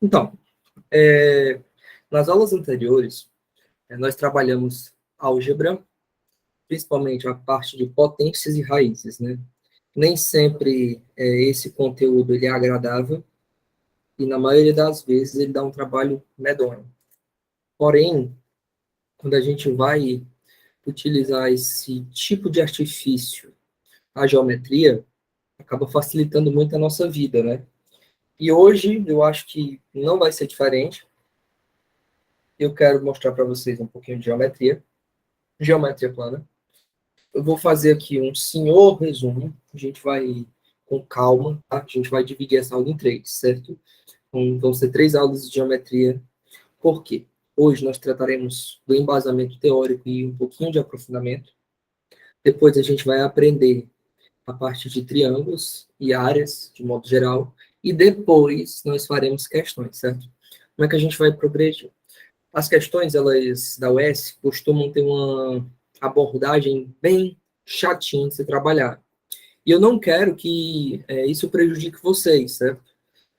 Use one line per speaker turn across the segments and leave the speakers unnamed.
Então, nas aulas anteriores, nós trabalhamos álgebra, principalmente a parte de potências e raízes, né? Nem sempre esse conteúdo ele é agradável e na maioria das vezes ele dá um trabalho medonho. Porém, quando a gente vai utilizar esse tipo de artifício, a geometria, acaba facilitando muito a nossa vida, né? E hoje eu acho que não vai ser diferente. Eu quero mostrar para vocês um pouquinho de geometria plana. Eu vou fazer aqui um senhor resumo. A gente vai com calma, tá? A gente vai dividir essa aula em três, certo? Então, vão ser 3 aulas de geometria. Por quê? Hoje nós trataremos do embasamento teórico e um pouquinho de aprofundamento. Depois a gente vai aprender a parte de triângulos e áreas, de modo geral. E depois nós faremos questões, certo? Como é que a gente vai progredir? As questões, elas da UES, costumam ter uma abordagem bem chatinha de se trabalhar. E eu não quero que isso prejudique vocês, certo?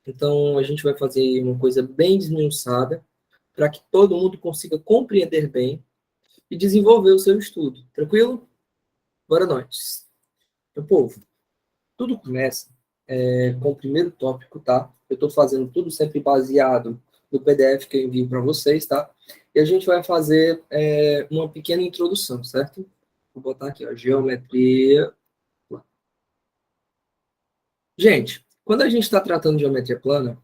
Então, a gente vai fazer uma coisa bem desmiuçada, para que todo mundo consiga compreender bem e desenvolver o seu estudo. Tranquilo? Bora nós. Meu povo, tudo começa com o primeiro tópico, tá? Eu estou fazendo tudo sempre baseado no PDF que eu envio para vocês, tá? E a gente vai fazer uma pequena introdução, certo? Vou botar aqui, ó, geometria. Gente, quando a gente está tratando de geometria plana,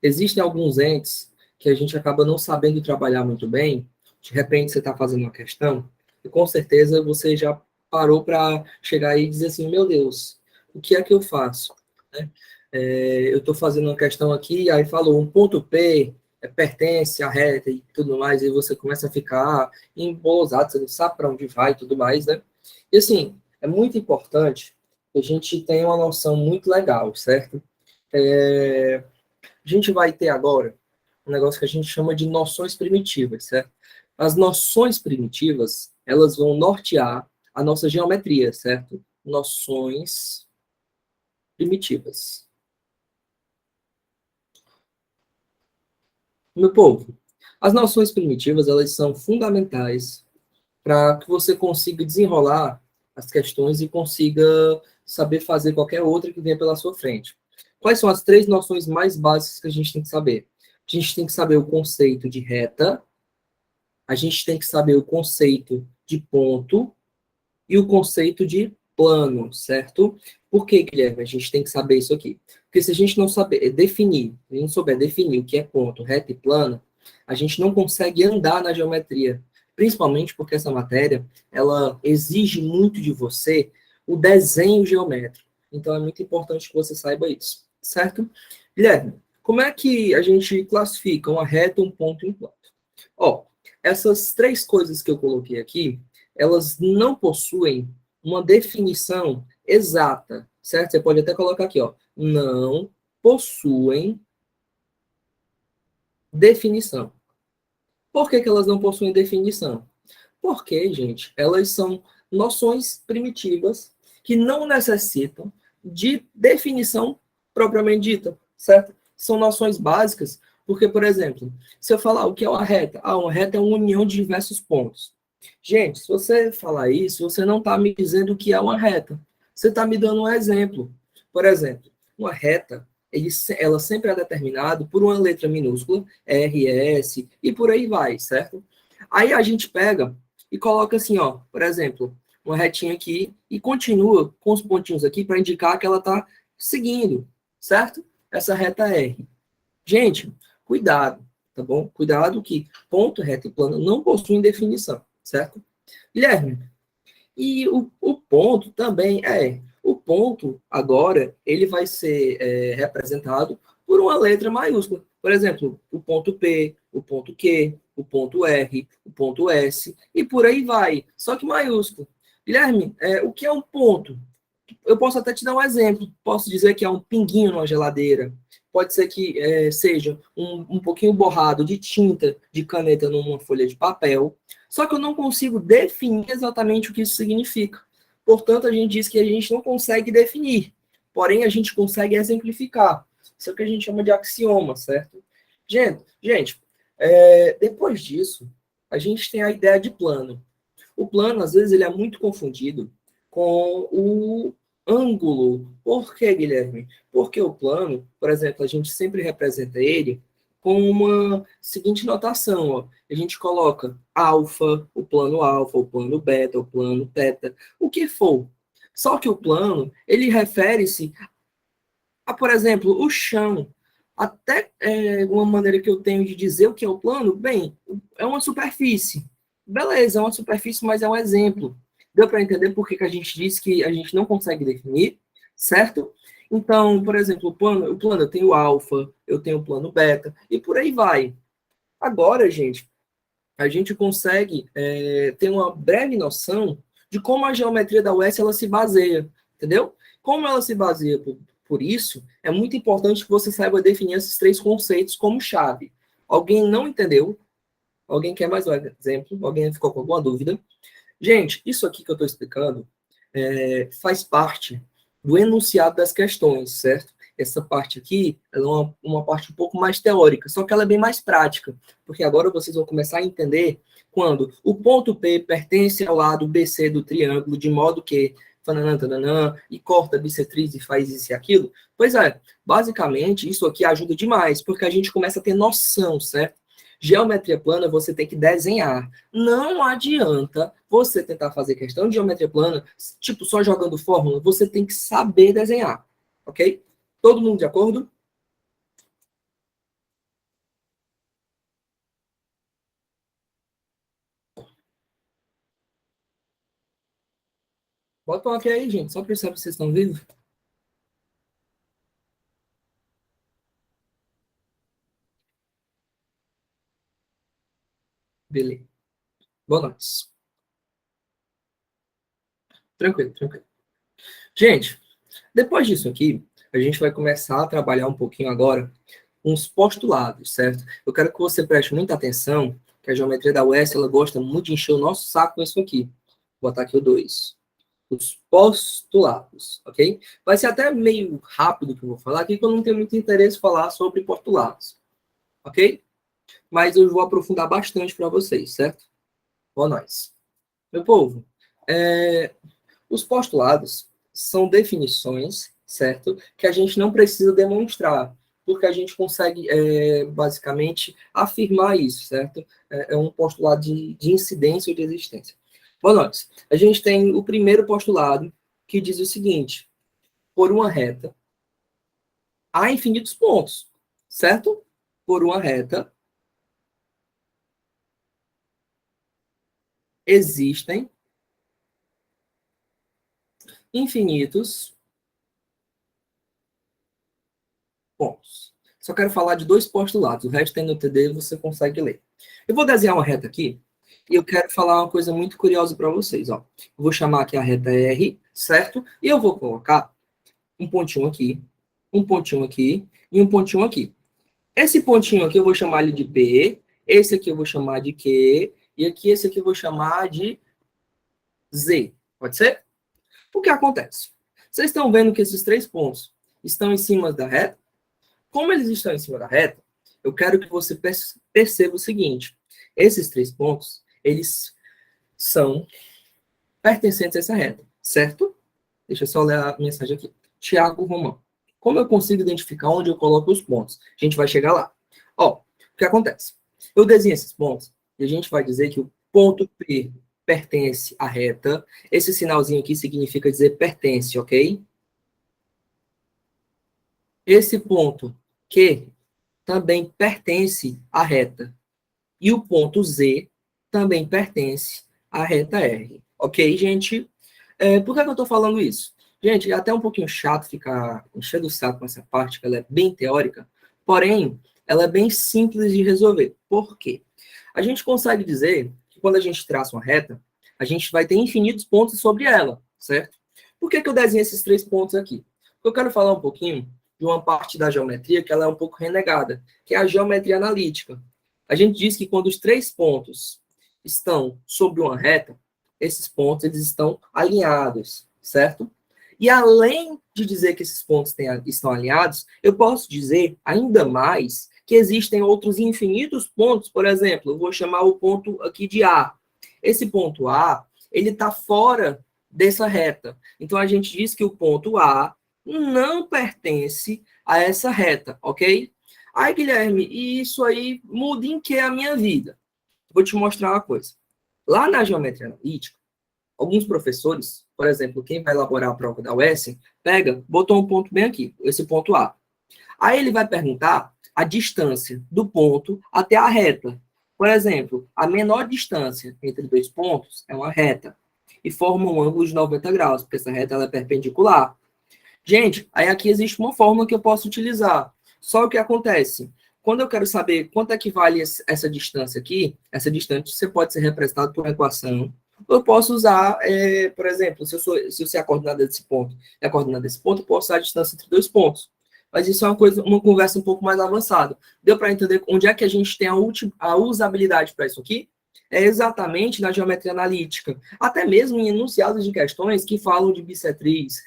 existem alguns entes que a gente acaba não sabendo trabalhar muito bem. De repente você está fazendo uma questão e com certeza você já parou para chegar aí e dizer assim, meu Deus, o que é que eu faço? Né? Eu estou fazendo uma questão aqui, aí falou um ponto P pertence à reta e tudo mais, e você começa a ficar embolosado, você não sabe para onde vai e tudo mais, né? E assim, é muito importante que a gente tenha uma noção muito legal, certo? A gente vai ter agora um negócio que a gente chama de noções primitivas, certo? As noções primitivas, elas vão nortear a nossa geometria, certo? Noções primitivas. Meu povo, as noções primitivas, elas são fundamentais para que você consiga desenrolar as questões e consiga saber fazer qualquer outra que venha pela sua frente. Quais são as 3 noções mais básicas que a gente tem que saber? A gente tem que saber o conceito de reta, a gente tem que saber o conceito de ponto e o conceito de plano, certo? Por que, Guilherme, a gente tem que saber isso aqui? Porque se a gente não saber definir, se a gente souber definir o que é ponto, reta e plano, a gente não consegue andar na geometria, principalmente porque essa matéria, ela exige muito de você o desenho geométrico. Então é muito importante que você saiba isso, certo? Guilherme, como é que a gente classifica uma reta, um ponto e um plano? Ó, essas 3 coisas que eu coloquei aqui, elas não possuem uma definição exata, certo? Você pode até colocar aqui, ó, não possuem definição. Por que que elas não possuem definição? Porque, gente, elas são noções primitivas que não necessitam de definição propriamente dita, certo? São noções básicas, porque, por exemplo, se eu falar o que é uma reta, uma reta é uma união de diversos pontos. Gente, se você falar isso, você não está me dizendo o que é uma reta. Você está me dando um exemplo. Por exemplo, uma reta, ela sempre é determinada por uma letra minúscula, R, S, e por aí vai, certo? Aí a gente pega e coloca assim, ó, por exemplo, uma retinha aqui e continua com os pontinhos aqui para indicar que ela está seguindo, certo? Essa reta R. Gente, cuidado, tá bom? Cuidado que ponto, reta e plano não possuem definição, certo? Guilherme, e o ponto também o ponto agora ele vai ser representado por uma letra maiúscula. Por exemplo, o ponto P, o ponto Q, o ponto R, o ponto S e por aí vai. Só que maiúsculo. Guilherme, o que é um ponto? Eu posso até te dar um exemplo. Posso dizer que é um pinguinho numa geladeira. Pode ser que seja um pouquinho borrado de tinta, de caneta numa folha de papel. Só que eu não consigo definir exatamente o que isso significa. Portanto, a gente diz que a gente não consegue definir. Porém, a gente consegue exemplificar. Isso é o que a gente chama de axioma, certo? Depois disso, a gente tem a ideia de plano. O plano, às vezes, ele é muito confundido com o ângulo. Por quê, Guilherme? Porque o plano, por exemplo, a gente sempre representa ele com uma seguinte notação, ó. A gente coloca alfa, o plano beta, o plano teta, o que for. Só que o plano, ele refere-se a, por exemplo, o chão. Até uma maneira que eu tenho de dizer o que é o plano, bem, é uma superfície. Beleza, é uma superfície, mas é um exemplo. Deu para entender por que a gente disse que a gente não consegue definir, certo? Então, por exemplo, o plano eu tenho alfa, eu tenho o plano beta, e por aí vai. Agora, gente, a gente consegue ter uma breve noção de como a geometria da UES ela se baseia, entendeu? Como ela se baseia por isso, é muito importante que você saiba definir esses três conceitos como chave. Alguém não entendeu? Alguém quer mais um exemplo? Alguém ficou com alguma dúvida? Gente, isso aqui que eu estou explicando faz parte do enunciado das questões, certo? Essa parte aqui ela é uma parte um pouco mais teórica, só que ela é bem mais prática, porque agora vocês vão começar a entender quando o ponto P pertence ao lado BC do triângulo, de modo que tananã, tananã, e corta a bissetriz e faz isso e aquilo. Pois é, basicamente isso aqui ajuda demais, porque a gente começa a ter noção, certo? Geometria plana você tem que desenhar. Não adianta você tentar fazer questão de geometria plana, tipo, só jogando fórmula, você tem que saber desenhar, ok? Todo mundo de acordo? Bota um ok aí, gente, só para saber se vocês estão vivos. Beleza. Boa noite. Tranquilo, tranquilo. Gente, depois disso aqui, a gente vai começar a trabalhar um pouquinho agora uns postulados, certo? Eu quero que você preste muita atenção, que a geometria da UES, ela gosta muito de encher o nosso saco com isso aqui. Vou botar aqui o 2. Os postulados, ok? Vai ser até meio rápido que eu vou falar aqui, porque eu não tenho muito interesse em falar sobre postulados, ok? Mas eu vou aprofundar bastante para vocês, certo? Boa noite. Meu povo, os postulados são definições, certo? Que a gente não precisa demonstrar, porque a gente consegue, basicamente, afirmar isso, certo? É um postulado de incidência ou de existência. Boa noite. A gente tem o primeiro postulado, que diz o seguinte: por uma reta, há infinitos pontos, certo? Por uma reta, existem infinitos pontos. Só quero falar de dois postulados, o resto tem no TD e você consegue ler. Eu vou desenhar uma reta aqui e eu quero falar uma coisa muito curiosa para vocês. Ó. Eu vou chamar aqui a reta R, certo? E eu vou colocar um pontinho aqui e um pontinho aqui. Esse pontinho aqui eu vou chamar ele de P, esse aqui eu vou chamar de Q, e aqui esse aqui eu vou chamar de Z. Pode ser? O que acontece? Vocês estão vendo que esses três pontos estão em cima da reta? Como eles estão em cima da reta, eu quero que você perceba o seguinte: esses três pontos, eles são pertencentes a essa reta, certo? Deixa eu só ler a mensagem aqui. Tiago Romão. Como eu consigo identificar onde eu coloco os pontos? A gente vai chegar lá. Ó, o que acontece? Eu desenho esses pontos e a gente vai dizer que o ponto P pertence à reta. Esse sinalzinho aqui significa dizer pertence, ok? Esse ponto Q também pertence à reta. E o ponto Z também pertence à reta R. Ok, gente? Por que eu estou falando isso? Gente, é até um pouquinho chato ficar enchendo o saco com essa parte, que ela é bem teórica, porém, ela é bem simples de resolver. Por quê? A gente consegue dizer que quando a gente traça uma reta, a gente vai ter infinitos pontos sobre ela, certo? Por que eu desenho esses três pontos aqui? Porque eu quero falar um pouquinho de uma parte da geometria que ela é um pouco renegada, que é a geometria analítica. A gente diz que quando os três pontos estão sobre uma reta, esses pontos eles estão alinhados, certo? E além de dizer que esses pontos estão alinhados, eu posso dizer ainda mais que existem outros infinitos pontos, por exemplo, eu vou chamar o ponto aqui de A. Esse ponto A, ele está fora dessa reta. Então, a gente diz que o ponto A não pertence a essa reta, ok? Aí, Guilherme, e isso aí muda em que a minha vida? Vou te mostrar uma coisa. Lá na geometria analítica, alguns professores, por exemplo, quem vai elaborar a prova da UES, pega, botou um ponto bem aqui, esse ponto A. Aí ele vai perguntar a distância do ponto até a reta. Por exemplo, a menor distância entre dois pontos é uma reta e forma um ângulo de 90 graus, porque essa reta ela é perpendicular. Gente, aí aqui existe uma fórmula que eu posso utilizar. Só o que acontece? Quando eu quero saber quanto é que vale essa distância aqui, essa distância pode ser representada por uma equação. Eu posso usar, por exemplo, se eu sei a coordenada desse ponto e a coordenada desse ponto, eu posso usar a distância entre dois pontos. Mas isso é uma conversa um pouco mais avançada. Deu para entender onde é que a gente tem a usabilidade para isso aqui? É exatamente na geometria analítica, até mesmo em enunciados de questões que falam de bissetriz,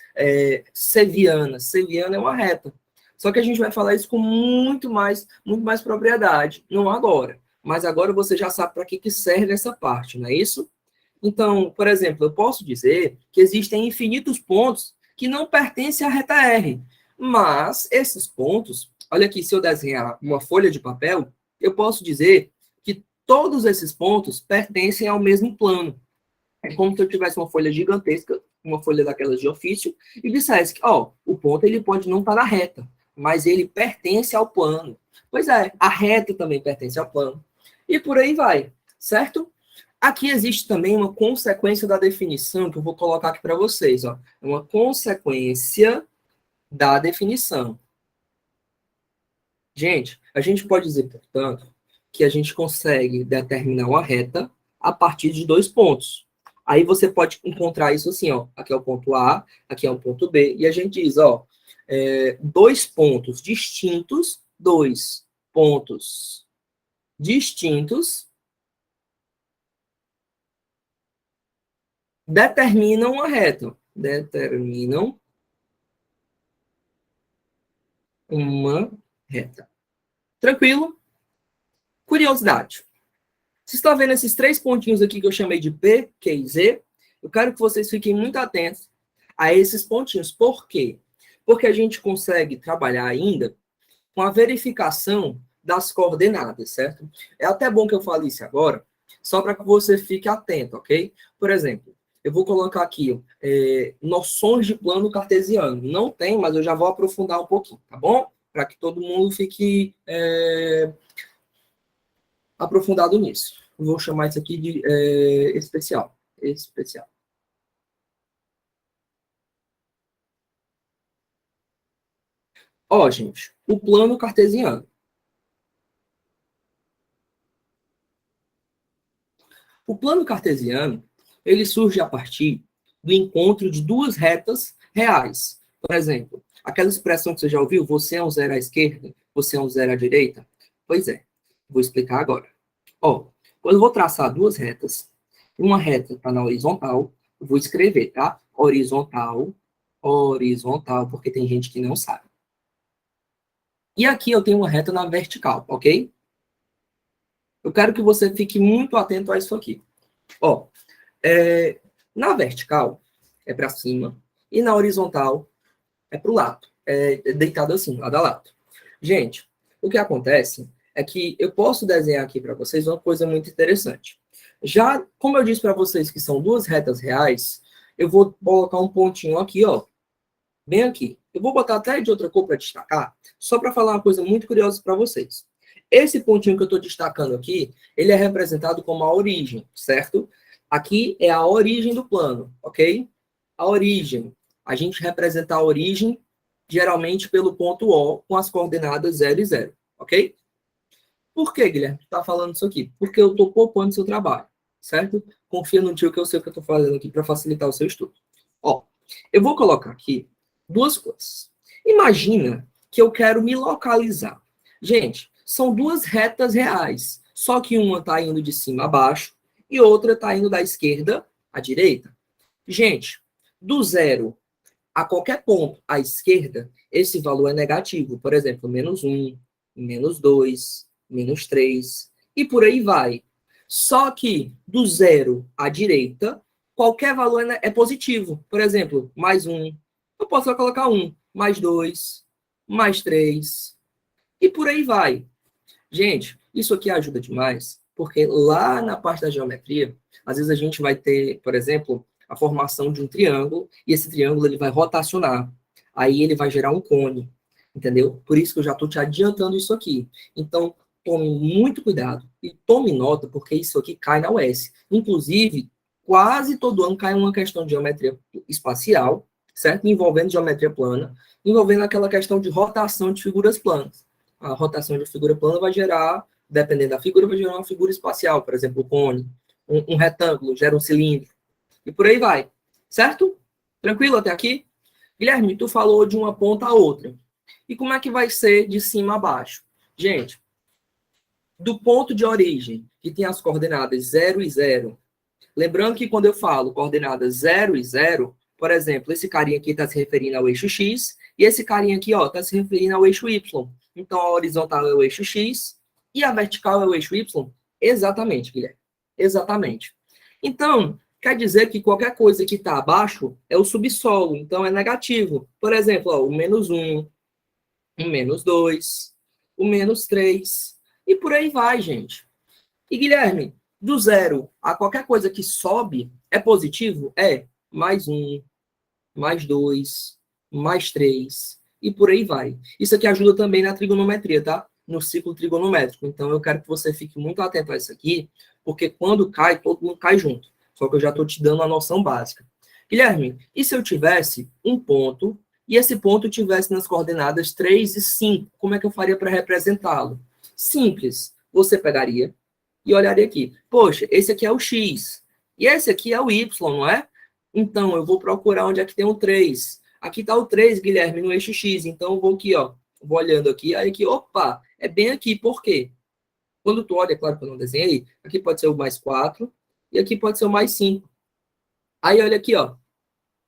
ceviana. Ceviana é uma reta. Só que a gente vai falar isso com muito mais propriedade, não agora. Mas agora você já sabe para que serve essa parte, não é isso? Então, por exemplo, eu posso dizer que existem infinitos pontos que não pertencem à reta R. Mas esses pontos, olha aqui, se eu desenhar uma folha de papel, eu posso dizer que todos esses pontos pertencem ao mesmo plano. É como se eu tivesse uma folha gigantesca, uma folha daquelas de ofício, e dissesse que, o ponto ele pode não estar na reta, mas ele pertence ao plano. Pois é, a reta também pertence ao plano. E por aí vai, certo? Aqui existe também uma consequência da definição, que eu vou colocar aqui para vocês. É uma consequência da definição. Gente, a gente pode dizer, portanto, que a gente consegue determinar uma reta a partir de dois pontos. Aí você pode encontrar isso assim, aqui é o ponto A, aqui é o ponto B, e a gente diz, dois pontos distintos determinam uma reta. Determinam uma reta. Tranquilo? Curiosidade. Você está vendo esses três pontinhos aqui que eu chamei de P, Q e Z? Eu quero que vocês fiquem muito atentos a esses pontinhos. Por quê? Porque a gente consegue trabalhar ainda com a verificação das coordenadas, certo? É até bom que eu fale isso agora, só para que você fique atento, ok? Por exemplo, eu vou colocar aqui noções de plano cartesiano. Não tem, mas eu já vou aprofundar um pouquinho, tá bom? Para que todo mundo fique aprofundado nisso. Vou chamar isso aqui de especial. Especial. Gente, o plano cartesiano. O plano cartesiano, ele surge a partir do encontro de duas retas reais. Por exemplo, aquela expressão que você já ouviu, você é um zero à esquerda, você é um zero à direita? Pois é, vou explicar agora. Quando eu vou traçar duas retas, uma reta está na horizontal, eu vou escrever, tá? Horizontal, porque tem gente que não sabe. E aqui eu tenho uma reta na vertical, ok? Eu quero que você fique muito atento a isso aqui. Na vertical é para cima e na horizontal é para o lado. É deitado assim, lado a lado. Gente, o que acontece é que eu posso desenhar aqui para vocês uma coisa muito interessante. Já, como eu disse para vocês que são duas retas reais, eu vou colocar um pontinho aqui, bem aqui. Eu vou botar até de outra cor para destacar, só para falar uma coisa muito curiosa para vocês. Esse pontinho que eu estou destacando aqui, ele é representado como a origem, certo? Aqui é a origem do plano, ok? A origem. A gente representa a origem geralmente pelo ponto O com as coordenadas 0 e 0, ok? Por que, Guilherme, tu está falando isso aqui? Porque eu estou poupando seu trabalho, certo? Confia no tio que eu sei o que eu estou fazendo aqui para facilitar o seu estudo. Eu vou colocar aqui duas coisas. Imagina que eu quero me localizar. Gente, são duas retas reais, só que uma está indo de cima a baixo e outra está indo da esquerda à direita. Gente, do zero a qualquer ponto à esquerda, esse valor é negativo. Por exemplo, -1, -2, -3, e por aí vai. Só que do zero à direita, qualquer valor é positivo. Por exemplo, +1. Eu posso só colocar 1, +2, +3, e por aí vai. Gente, isso aqui ajuda demais, porque lá na parte da geometria, às vezes a gente vai ter, por exemplo, a formação de um triângulo, e esse triângulo ele vai rotacionar. Aí ele vai gerar um cone, entendeu? Por isso que eu já estou te adiantando isso aqui. Então, tome muito cuidado e tome nota, porque isso aqui cai na UES. Inclusive, quase todo ano cai uma questão de geometria espacial, certo? Envolvendo geometria plana, envolvendo aquela questão de rotação de figuras planas. A rotação de figura plana vai gerar, dependendo da figura, vai gerar uma figura espacial, por exemplo, o cone, um retângulo, gera um cilindro, e por aí vai. Certo? Tranquilo até aqui? Guilherme, tu falou de uma ponta a outra. E como é que vai ser de cima a baixo? Gente, do ponto de origem, que tem as coordenadas 0 e 0, lembrando que quando eu falo coordenadas 0 e 0, por exemplo, esse carinha aqui está se referindo ao eixo X, e esse carinha aqui está se referindo ao eixo Y. Então, a horizontal é o eixo X e a vertical é o eixo Y. Exatamente, Guilherme. Exatamente. Então, quer dizer que qualquer coisa que está abaixo é o subsolo, então é negativo. Por exemplo, o -1, o -2, o -3, e por aí vai, gente. E, Guilherme, do zero a qualquer coisa que sobe é positivo? É. +1, +2, +3, e por aí vai. Isso aqui ajuda também na trigonometria, tá? No ciclo trigonométrico. Então, eu quero que você fique muito atento a isso aqui, porque quando cai, todo mundo cai junto. Só que eu já estou te dando a noção básica. Guilherme, e se eu tivesse um ponto, e esse ponto tivesse nas coordenadas 3 e 5, como é que eu faria para representá-lo? Simples. Você pegaria e olharia aqui. Poxa, esse aqui é o X. E esse aqui é o Y, não é? Então, eu vou procurar onde é que tem o 3. Aqui está o 3, Guilherme, no eixo X. Então, eu vou aqui, ó. Vou olhando aqui. Aí aqui, opa, é bem aqui. Por quê? Quando tu olha, claro que eu não desenhei, aqui pode ser o +4 e aqui pode ser o +5. Aí, olha aqui, ó.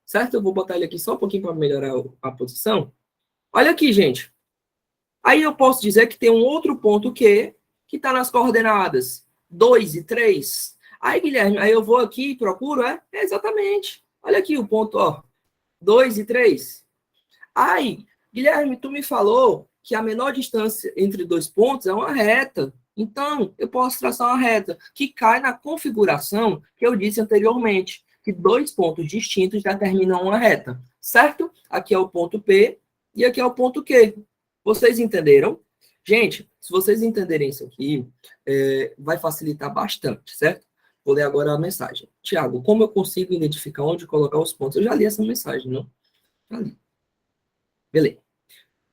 Certo? Eu vou botar ele aqui só um pouquinho para melhorar a posição. Olha aqui, gente. Aí eu posso dizer que tem um outro ponto que está nas coordenadas 2 e 3. Aí, Guilherme, aí eu vou aqui e procuro, exatamente. Olha aqui o ponto, ó, 2 e 3. Aí, Guilherme, tu me falou que a menor distância entre dois pontos é uma reta. Então, eu posso traçar uma reta que cai na configuração que eu disse anteriormente, que dois pontos distintos determinam uma reta, certo? Aqui é o ponto P e aqui é o ponto Q. Vocês entenderam? Gente, se vocês entenderem isso aqui, vai facilitar bastante, certo? Vou ler agora a mensagem. Tiago, como eu consigo identificar onde colocar os pontos? Eu já li essa mensagem, não? Já li. Beleza.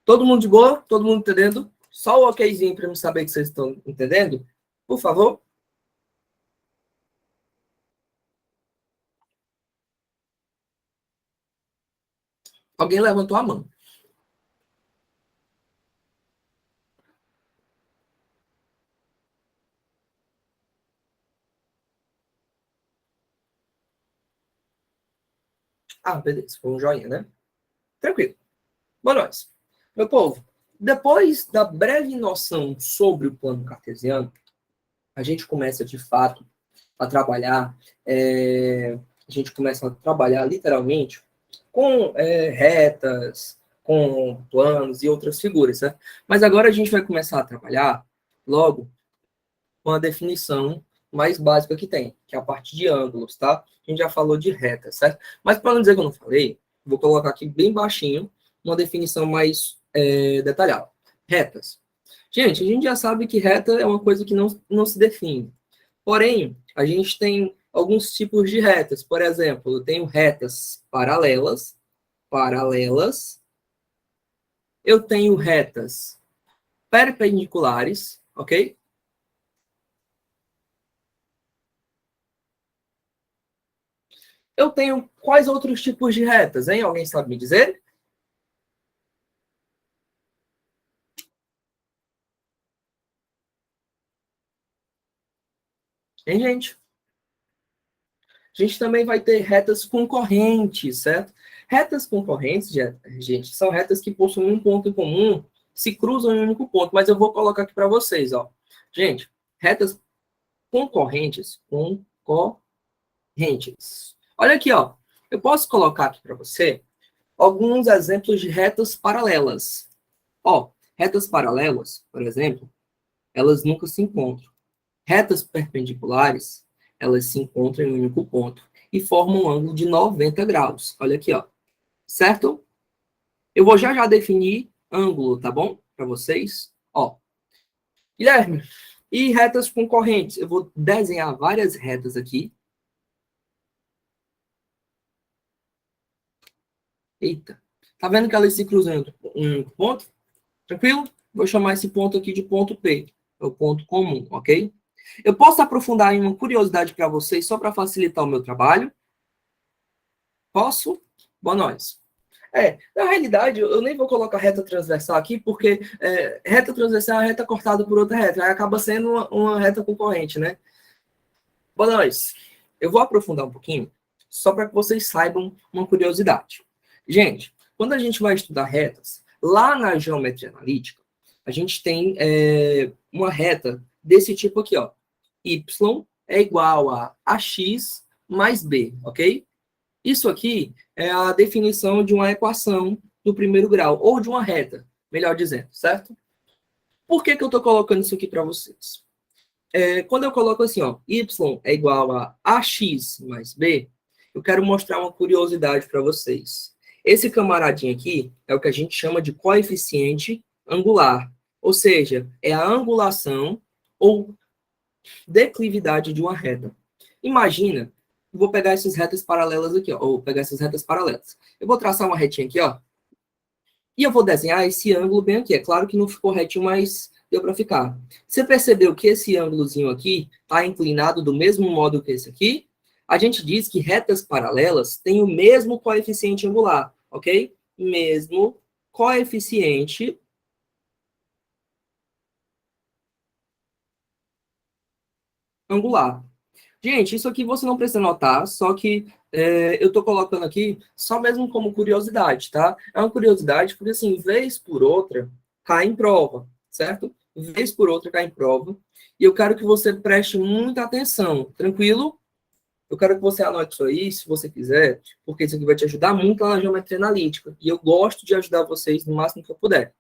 Todo mundo de boa? Todo mundo entendendo? Só o okzinho para eu saber que vocês estão entendendo? Por favor. Alguém levantou a mão. Ah, beleza. Foi um joinha, né? Tranquilo. Boa noite. Meu povo, depois da breve noção sobre o plano cartesiano, a gente começa, de fato, a trabalhar, a gente começa a trabalhar literalmente com retas, com planos e outras figuras, certo? Mas agora a gente vai começar a trabalhar logo com a definição mais básica que tem, que é a parte de ângulos, tá? A gente já falou de retas, certo? Mas para não dizer que eu não falei, vou colocar aqui bem baixinho uma definição mais detalhada. Retas. Gente, a gente já sabe que reta é uma coisa que não se define. Porém, a gente tem alguns tipos de retas. Por exemplo, eu tenho retas paralelas. Eu tenho retas perpendiculares, ok? Eu tenho quais outros tipos de retas, hein? Alguém sabe me dizer? Hein, gente? A gente também vai ter retas concorrentes, certo? Retas concorrentes, gente, são retas que possuem um ponto em comum, se cruzam em um único ponto, mas eu vou colocar aqui para vocês, ó. Gente, retas concorrentes, Olha aqui, ó. Eu posso colocar aqui para você alguns exemplos de retas paralelas. Ó, retas paralelas, por exemplo, elas nunca se encontram. Retas perpendiculares, elas se encontram em um único ponto e formam um ângulo de 90 graus. Olha aqui, ó. Certo? Eu vou já definir ângulo, tá bom? Para vocês. Ó. Guilherme, e retas concorrentes? Eu vou desenhar várias retas aqui. Eita. Tá vendo que elas se cruzam em um ponto? Tranquilo? Vou chamar esse ponto aqui de ponto P. É o ponto comum, ok? Eu posso aprofundar em uma curiosidade para vocês, só para facilitar o meu trabalho? Posso? Boa noite. Na realidade, eu nem vou colocar reta transversal aqui, porque reta transversal é uma reta cortada por outra reta, aí acaba sendo uma reta concorrente, né? Boa noite. Eu vou aprofundar um pouquinho, só para que vocês saibam uma curiosidade. Gente, quando a gente vai estudar retas, lá na geometria analítica, a gente tem uma reta desse tipo aqui, ó. Y é igual a ax mais b, ok? Isso aqui é a definição de uma equação do primeiro grau, ou de uma reta, melhor dizendo, certo? Por que eu estou colocando isso aqui para vocês? Quando eu coloco assim, ó, y é igual a ax mais b, eu quero mostrar uma curiosidade para vocês. Esse camaradinho aqui é o que a gente chama de coeficiente angular, ou seja, é a angulação ou declividade de uma reta. Imagina, vou pegar essas retas paralelas aqui, ó, ou pegar essas retas paralelas. Eu vou traçar uma retinha aqui, ó, e eu vou desenhar esse ângulo bem aqui. É claro que não ficou retinho, mas deu para ficar. Você percebeu que esse ângulozinho aqui está inclinado do mesmo modo que esse aqui? A gente diz que retas paralelas têm o mesmo coeficiente angular, ok? Mesmo coeficiente angular. Gente, isso aqui você não precisa notar, só que eu estou colocando aqui só mesmo como curiosidade, tá? É uma curiosidade porque, assim, vez por outra, cai em prova, certo? Vez por outra cai em prova. E eu quero que você preste muita atenção, tranquilo? Eu quero que você anote isso aí, se você quiser, porque isso aqui vai te ajudar muito lá na geometria analítica. E eu gosto de ajudar vocês no máximo que eu puder.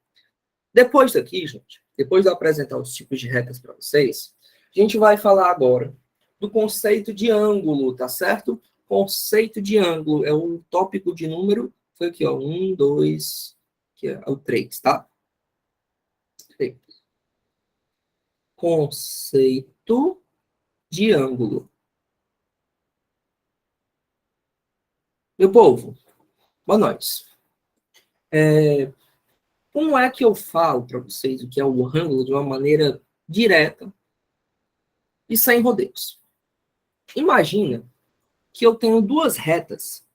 Depois daqui, gente, depois de eu apresentar os tipos de retas para vocês, a gente vai falar agora do conceito de ângulo, tá certo? Conceito de ângulo é o tópico de número, foi aqui, ó, 1, 2, que é o 3, tá? Conceito de ângulo. Meu povo, boa noite. Como é que eu falo para vocês o que é o ângulo de uma maneira direta e sem rodeios? Imagina que eu tenho duas retas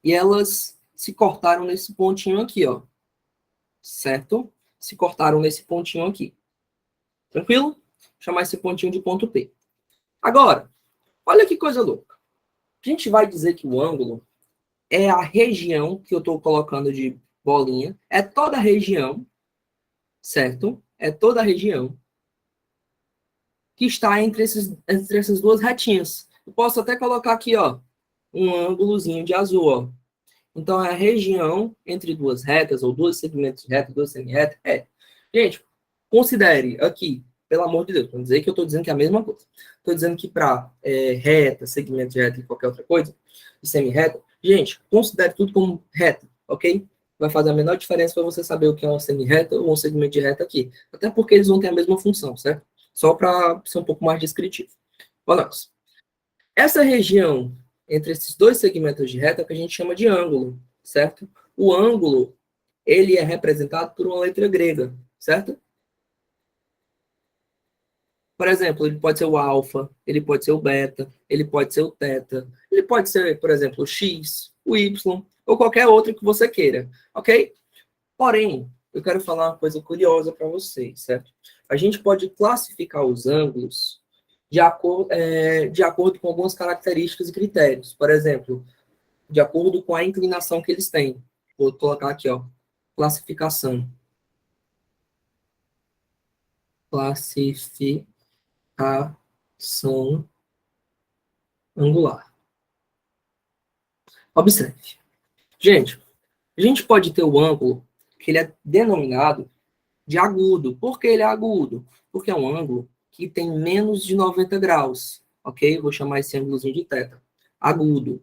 e elas se cortaram nesse pontinho aqui, ó. Certo? Se cortaram nesse pontinho aqui. Tranquilo? Vou chamar esse pontinho de ponto P. Agora, olha que coisa louca. A gente vai dizer que o ângulo é a região que eu estou colocando de bolinha, é toda a região, certo? É toda a região que está entre essas duas retinhas. Eu posso até colocar aqui, ó, um ângulozinho de azul, ó. Então, é a região entre duas retas, ou dois segmentos de reta, duas semi-retas, Gente, considere aqui, pelo amor de Deus, não dizer que eu estou dizendo que é a mesma coisa. Estou dizendo que para reta, segmento de reta e qualquer outra coisa, e semi-reta, gente, considere tudo como reta, ok? Vai fazer a menor diferença para você saber o que é uma semi-reta ou um segmento de reta aqui. Até porque eles vão ter a mesma função, certo? Só para ser um pouco mais descritivo. Olha lá. Essa região entre esses dois segmentos de reta é o que a gente chama de ângulo, certo? O ângulo, ele é representado por uma letra grega, certo? Por exemplo, ele pode ser o alfa, ele pode ser o beta, ele pode ser o teta, ele pode ser, por exemplo, o x, o y, ou qualquer outro que você queira, ok? Porém, eu quero falar uma coisa curiosa para vocês, certo? A gente pode classificar os ângulos de acordo com algumas características e critérios. Por exemplo, de acordo com a inclinação que eles têm. Vou colocar aqui, ó, classificação. Classificação angular. Observe. Gente, a gente pode ter o ângulo que ele é denominado de agudo. Por que ele é agudo? Porque é um ângulo que tem menos de 90 graus. Ok? Vou chamar esse ângulozinho de θ. Agudo.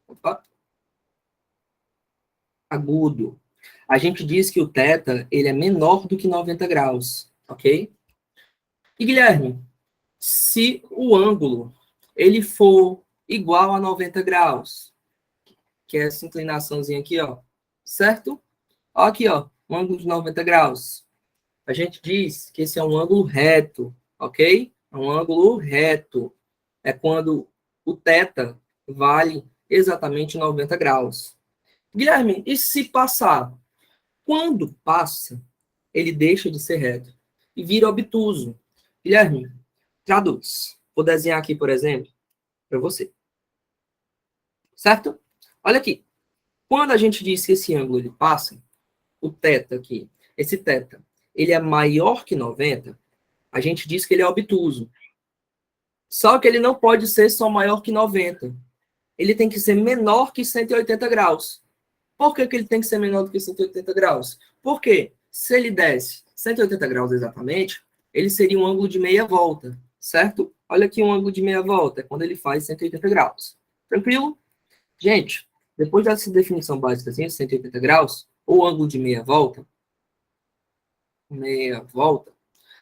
Opa. Agudo. A gente diz que o θ ele é menor do que 90 graus. Ok? E, Guilherme, se o ângulo ele for igual a 90 graus, que é essa inclinaçãozinha aqui, ó, certo? Ó, aqui, ó, um ângulo de 90 graus. A gente diz que esse é um ângulo reto, ok? É um ângulo reto. É quando o θ vale exatamente 90 graus. Guilherme, e se passar? Quando passa, ele deixa de ser reto e vira obtuso. Guilherme, traduz. Vou desenhar aqui, por exemplo, para você. Certo? Olha aqui. Quando a gente diz que esse ângulo ele passa, o θ aqui, esse θ, ele é maior que 90, a gente diz que ele é obtuso. Só que ele não pode ser só maior que 90. Ele tem que ser menor que 180 graus. Por que ele tem que ser menor do que 180 graus? Porque se ele desse 180 graus exatamente, ele seria um ângulo de meia volta, certo? Olha aqui um ângulo de meia volta, é quando ele faz 180 graus. Tranquilo? Gente, depois dessa definição básica, assim, 180 graus, ou ângulo de meia volta,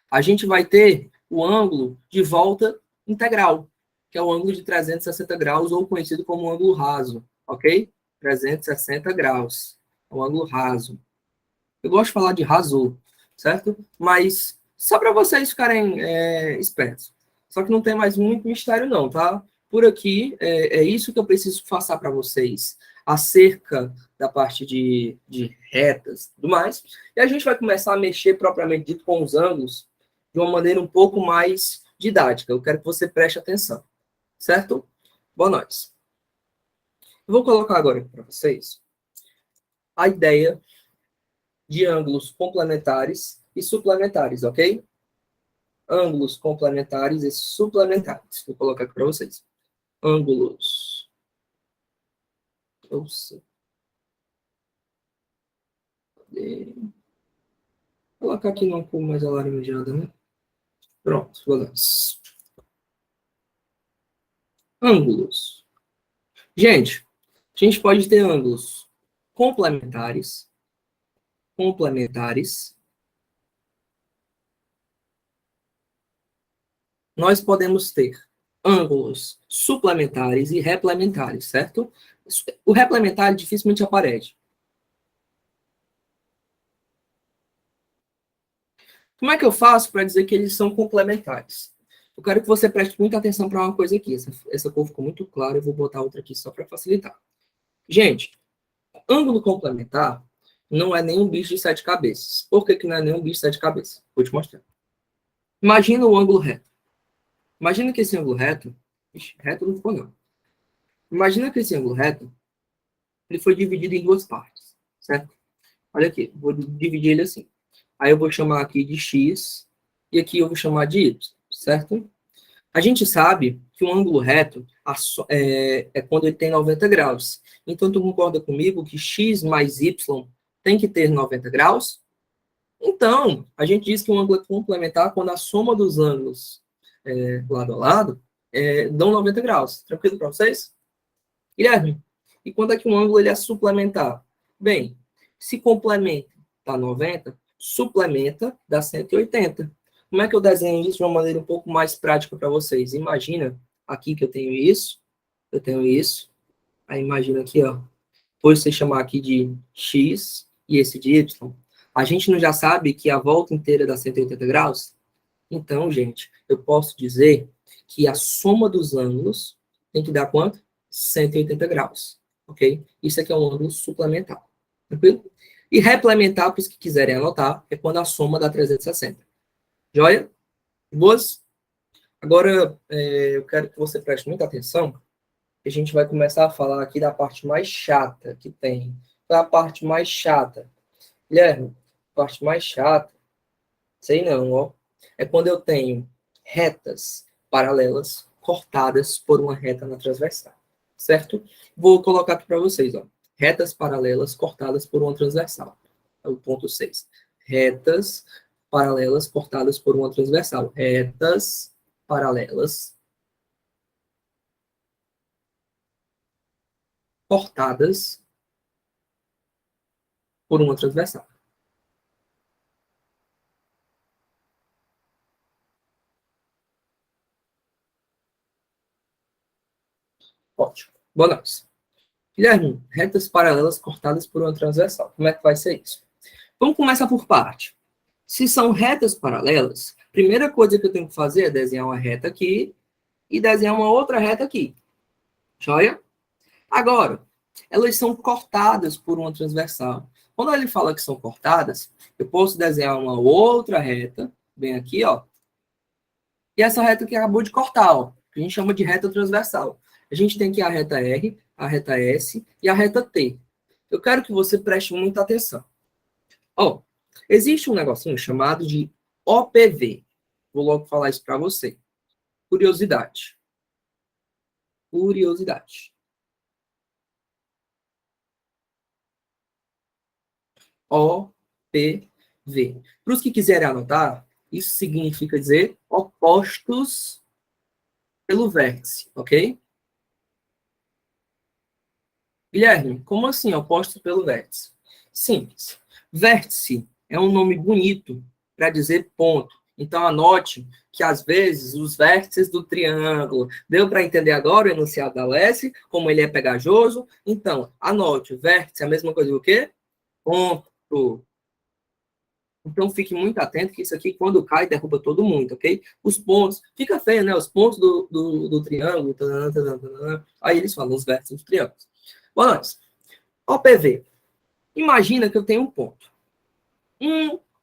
a gente vai ter o ângulo de volta integral, que é o ângulo de 360 graus, ou conhecido como ângulo raso, ok? 360 graus, é um ângulo raso. Eu gosto de falar de raso, certo? Mas só para vocês ficarem espertos. Só que não tem mais muito mistério não, tá? Por aqui, é isso que eu preciso passar para vocês acerca da parte de retas e tudo mais. E a gente vai começar a mexer propriamente dito com os ângulos de uma maneira um pouco mais didática. Eu quero que você preste atenção, certo? Boa noite. Eu vou colocar agora para vocês a ideia de ângulos complementares e suplementares, ok? Ângulos complementares e suplementares. Vou colocar aqui para vocês. Ângulos. Vou colocar aqui numa cor mais alaranjada, né? Pronto, vamos. Ângulos. Gente, a gente pode ter ângulos complementares, nós podemos ter ângulos suplementares e replementares, certo? O replementar dificilmente aparece. Como é que eu faço para dizer que eles são complementares? Eu quero que você preste muita atenção para uma coisa aqui. Essa cor ficou muito clara, eu vou botar outra aqui só para facilitar. Gente, ângulo complementar não é nenhum bicho de 7 cabeças. Por que não é nenhum bicho de 7 cabeças? Vou te mostrar. Imagina o ângulo reto. Imagina que esse ângulo reto... Ixi, reto não ficou, não. Imagina que esse ângulo reto ele foi dividido em duas partes, certo? Olha aqui, vou dividir ele assim. Aí eu vou chamar aqui de x e aqui eu vou chamar de y, certo? A gente sabe que um ângulo reto é quando ele tem 90 graus. Então, tu concorda comigo que x mais y tem que ter 90 graus? Então, a gente diz que um ângulo é complementar quando a soma dos ângulos lado a lado dão 90 graus. Tranquilo para vocês? Guilherme, e quando é que um ângulo ele é suplementar? Bem, se complementa dá 90, suplementa dá 180. Como é que eu desenho isso de uma maneira um pouco mais prática para vocês? Imagina aqui que eu tenho isso, aí imagina aqui, ó, depois você chamar aqui de x e esse de y. A gente não já sabe que a volta inteira dá 180 graus? Então, gente, eu posso dizer que a soma dos ângulos tem que dar quanto? 180 graus, ok? Isso aqui é um ângulo suplementar, tranquilo? E replementar, para os que quiserem anotar, é quando a soma dá 360. Joia? Boas? Agora, eu quero que você preste muita atenção, que a gente vai começar a falar aqui da parte mais chata que tem. Qual é a parte mais chata? Guilherme, parte mais chata? Sei não, ó. É quando eu tenho retas paralelas cortadas por uma reta na transversal, certo? Vou colocar aqui para vocês, ó. Retas paralelas cortadas por uma transversal. É o ponto 6. Retas paralelas cortadas por uma transversal. Retas paralelas cortadas por uma transversal. Ótimo. Boa noite. Guilherme, retas paralelas cortadas por uma transversal. Como é que vai ser isso? Vamos começar por parte. Se são retas paralelas, a primeira coisa que eu tenho que fazer é desenhar uma reta aqui e desenhar uma outra reta aqui. Joia? Agora, elas são cortadas por uma transversal. Quando ele fala que são cortadas, eu posso desenhar uma outra reta, bem aqui, ó. E essa reta que acabou de cortar, ó, que a gente chama de reta transversal. A gente tem aqui a reta R, a reta S e a reta T. Eu quero que você preste muita atenção. Ó, existe um negocinho chamado de OPV. Vou logo falar isso para você. Curiosidade. Curiosidade. OPV. Para os que quiserem anotar, isso significa dizer opostos pelo vértice, ok? Guilherme, como assim opostos pelo vértice? Simples. Vértice é um nome bonito para dizer ponto. Então, anote que, às vezes, os vértices do triângulo. Deu para entender agora o enunciado da Lesse, como ele é pegajoso? Então, anote, vértice é a mesma coisa do quê? Ponto. Então, fique muito atento que isso aqui, quando cai, derruba todo mundo, ok? Os pontos, fica feio, né? Os pontos do triângulo, aí eles falam os vértices dos triângulos. Boa noite. OPV. Imagina que eu tenho um ponto.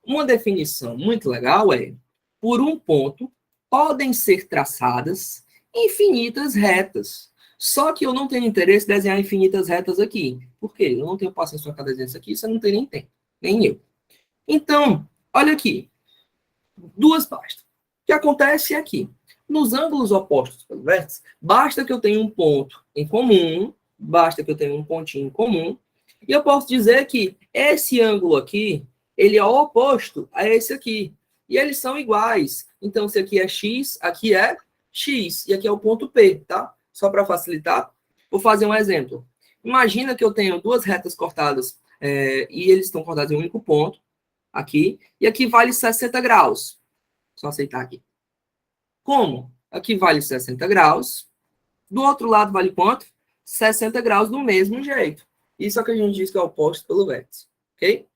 Uma definição muito legal é: por um ponto podem ser traçadas infinitas retas. Só que eu não tenho interesse em desenhar infinitas retas aqui. Por quê? Eu não tenho paciência para ficar desenhando isso aqui, você não tem nem tempo, nem eu. Então, olha aqui, duas pastas. O que acontece aqui? Nos ângulos opostos pelo vértice, basta que eu tenha um ponto em comum, basta que eu tenha um pontinho em comum, e eu posso dizer que esse ângulo aqui, ele é oposto a esse aqui. E eles são iguais. Então, se aqui é x, aqui é x, e aqui é o ponto P, tá? Só para facilitar, vou fazer um exemplo. Imagina que eu tenho duas retas cortadas, e eles estão cortados em um único ponto, aqui, e aqui vale 60 graus. Só aceitar aqui. Como? Aqui vale 60 graus. Do outro lado vale quanto? 60 graus do mesmo jeito. Isso é o que a gente diz que é oposto pelo vértice. Ok?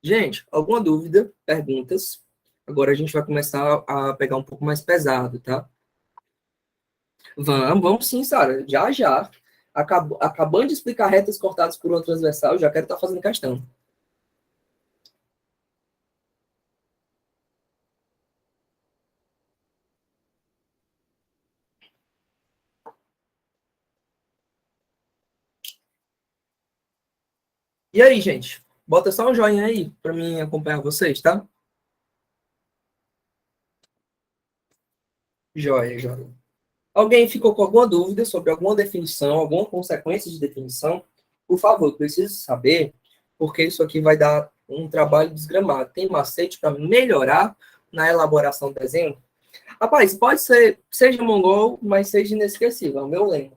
Gente, alguma dúvida? Perguntas? Agora a gente vai começar a pegar um pouco mais pesado, tá? Vamos sim, Sara. Já, já. Acabando de explicar retas cortadas por uma transversal, já quero estar fazendo questão. E aí, gente? Bota só um joinha aí para mim acompanhar vocês, tá? Joia, joia. Alguém ficou com alguma dúvida sobre alguma definição, alguma consequência de definição? Por favor, preciso saber, porque isso aqui vai dar um trabalho desgramado. Tem macete para melhorar na elaboração do desenho? Rapaz, pode ser, seja mongol, mas seja inesquecível, é o meu lema.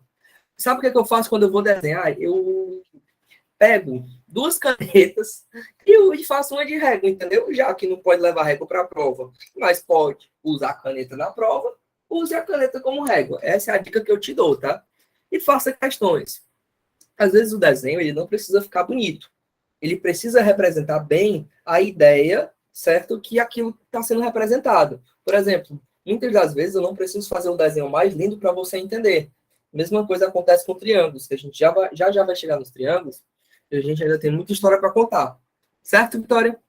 Sabe o que, é que eu faço quando eu vou desenhar? Eu pego duas canetas e faço uma de régua, entendeu? Já que não pode levar régua para a prova, mas pode usar a caneta na prova, use a caneta como régua. Essa é a dica que eu te dou, tá? E faça questões. Às vezes o desenho ele não precisa ficar bonito. Ele precisa representar bem a ideia, certo? Que aquilo está sendo representado. Por exemplo, muitas das vezes eu não preciso fazer um desenho mais lindo para você entender. Mesma coisa acontece com triângulos, que a gente já vai chegar nos triângulos, e a gente ainda tem muita história para contar. Certo, Vitória?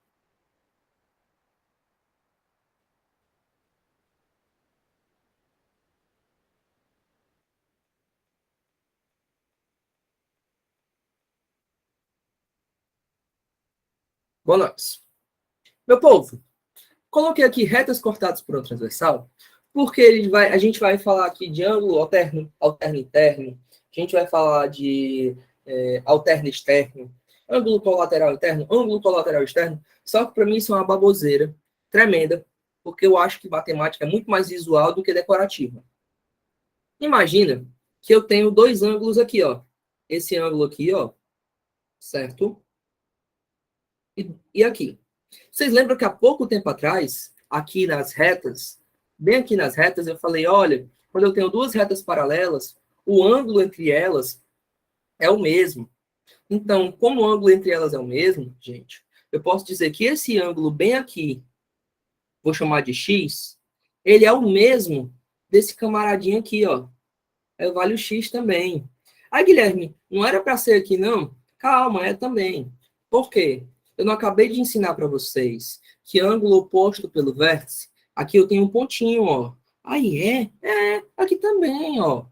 Boa noite. Meu povo, Coloquei aqui retas cortadas por uma transversal, porque a gente vai falar aqui de ângulo alterno, alterno interno, a gente vai falar de alterno externo, ângulo colateral interno, ângulo colateral externo, só que para mim isso é uma baboseira tremenda, porque eu acho que matemática é muito mais visual do que decorativa. Imagina que eu tenho dois ângulos aqui, ó. Esse ângulo aqui, ó, certo? E aqui. Vocês lembram que há pouco tempo atrás, aqui nas retas, bem aqui nas retas, eu falei, olha, quando eu tenho duas retas paralelas, o ângulo entre elas é o mesmo. Então, como o ângulo entre elas é o mesmo, gente, eu posso dizer que esse ângulo bem aqui, vou chamar de x, ele é o mesmo desse camaradinho aqui, ó. Vale o x também. Aí, Guilherme, não era para ser aqui, não? Calma, é também. Por quê? Eu não acabei de ensinar para vocês que ângulo oposto pelo vértice, aqui eu tenho um pontinho, ó. Aí aqui também, ó.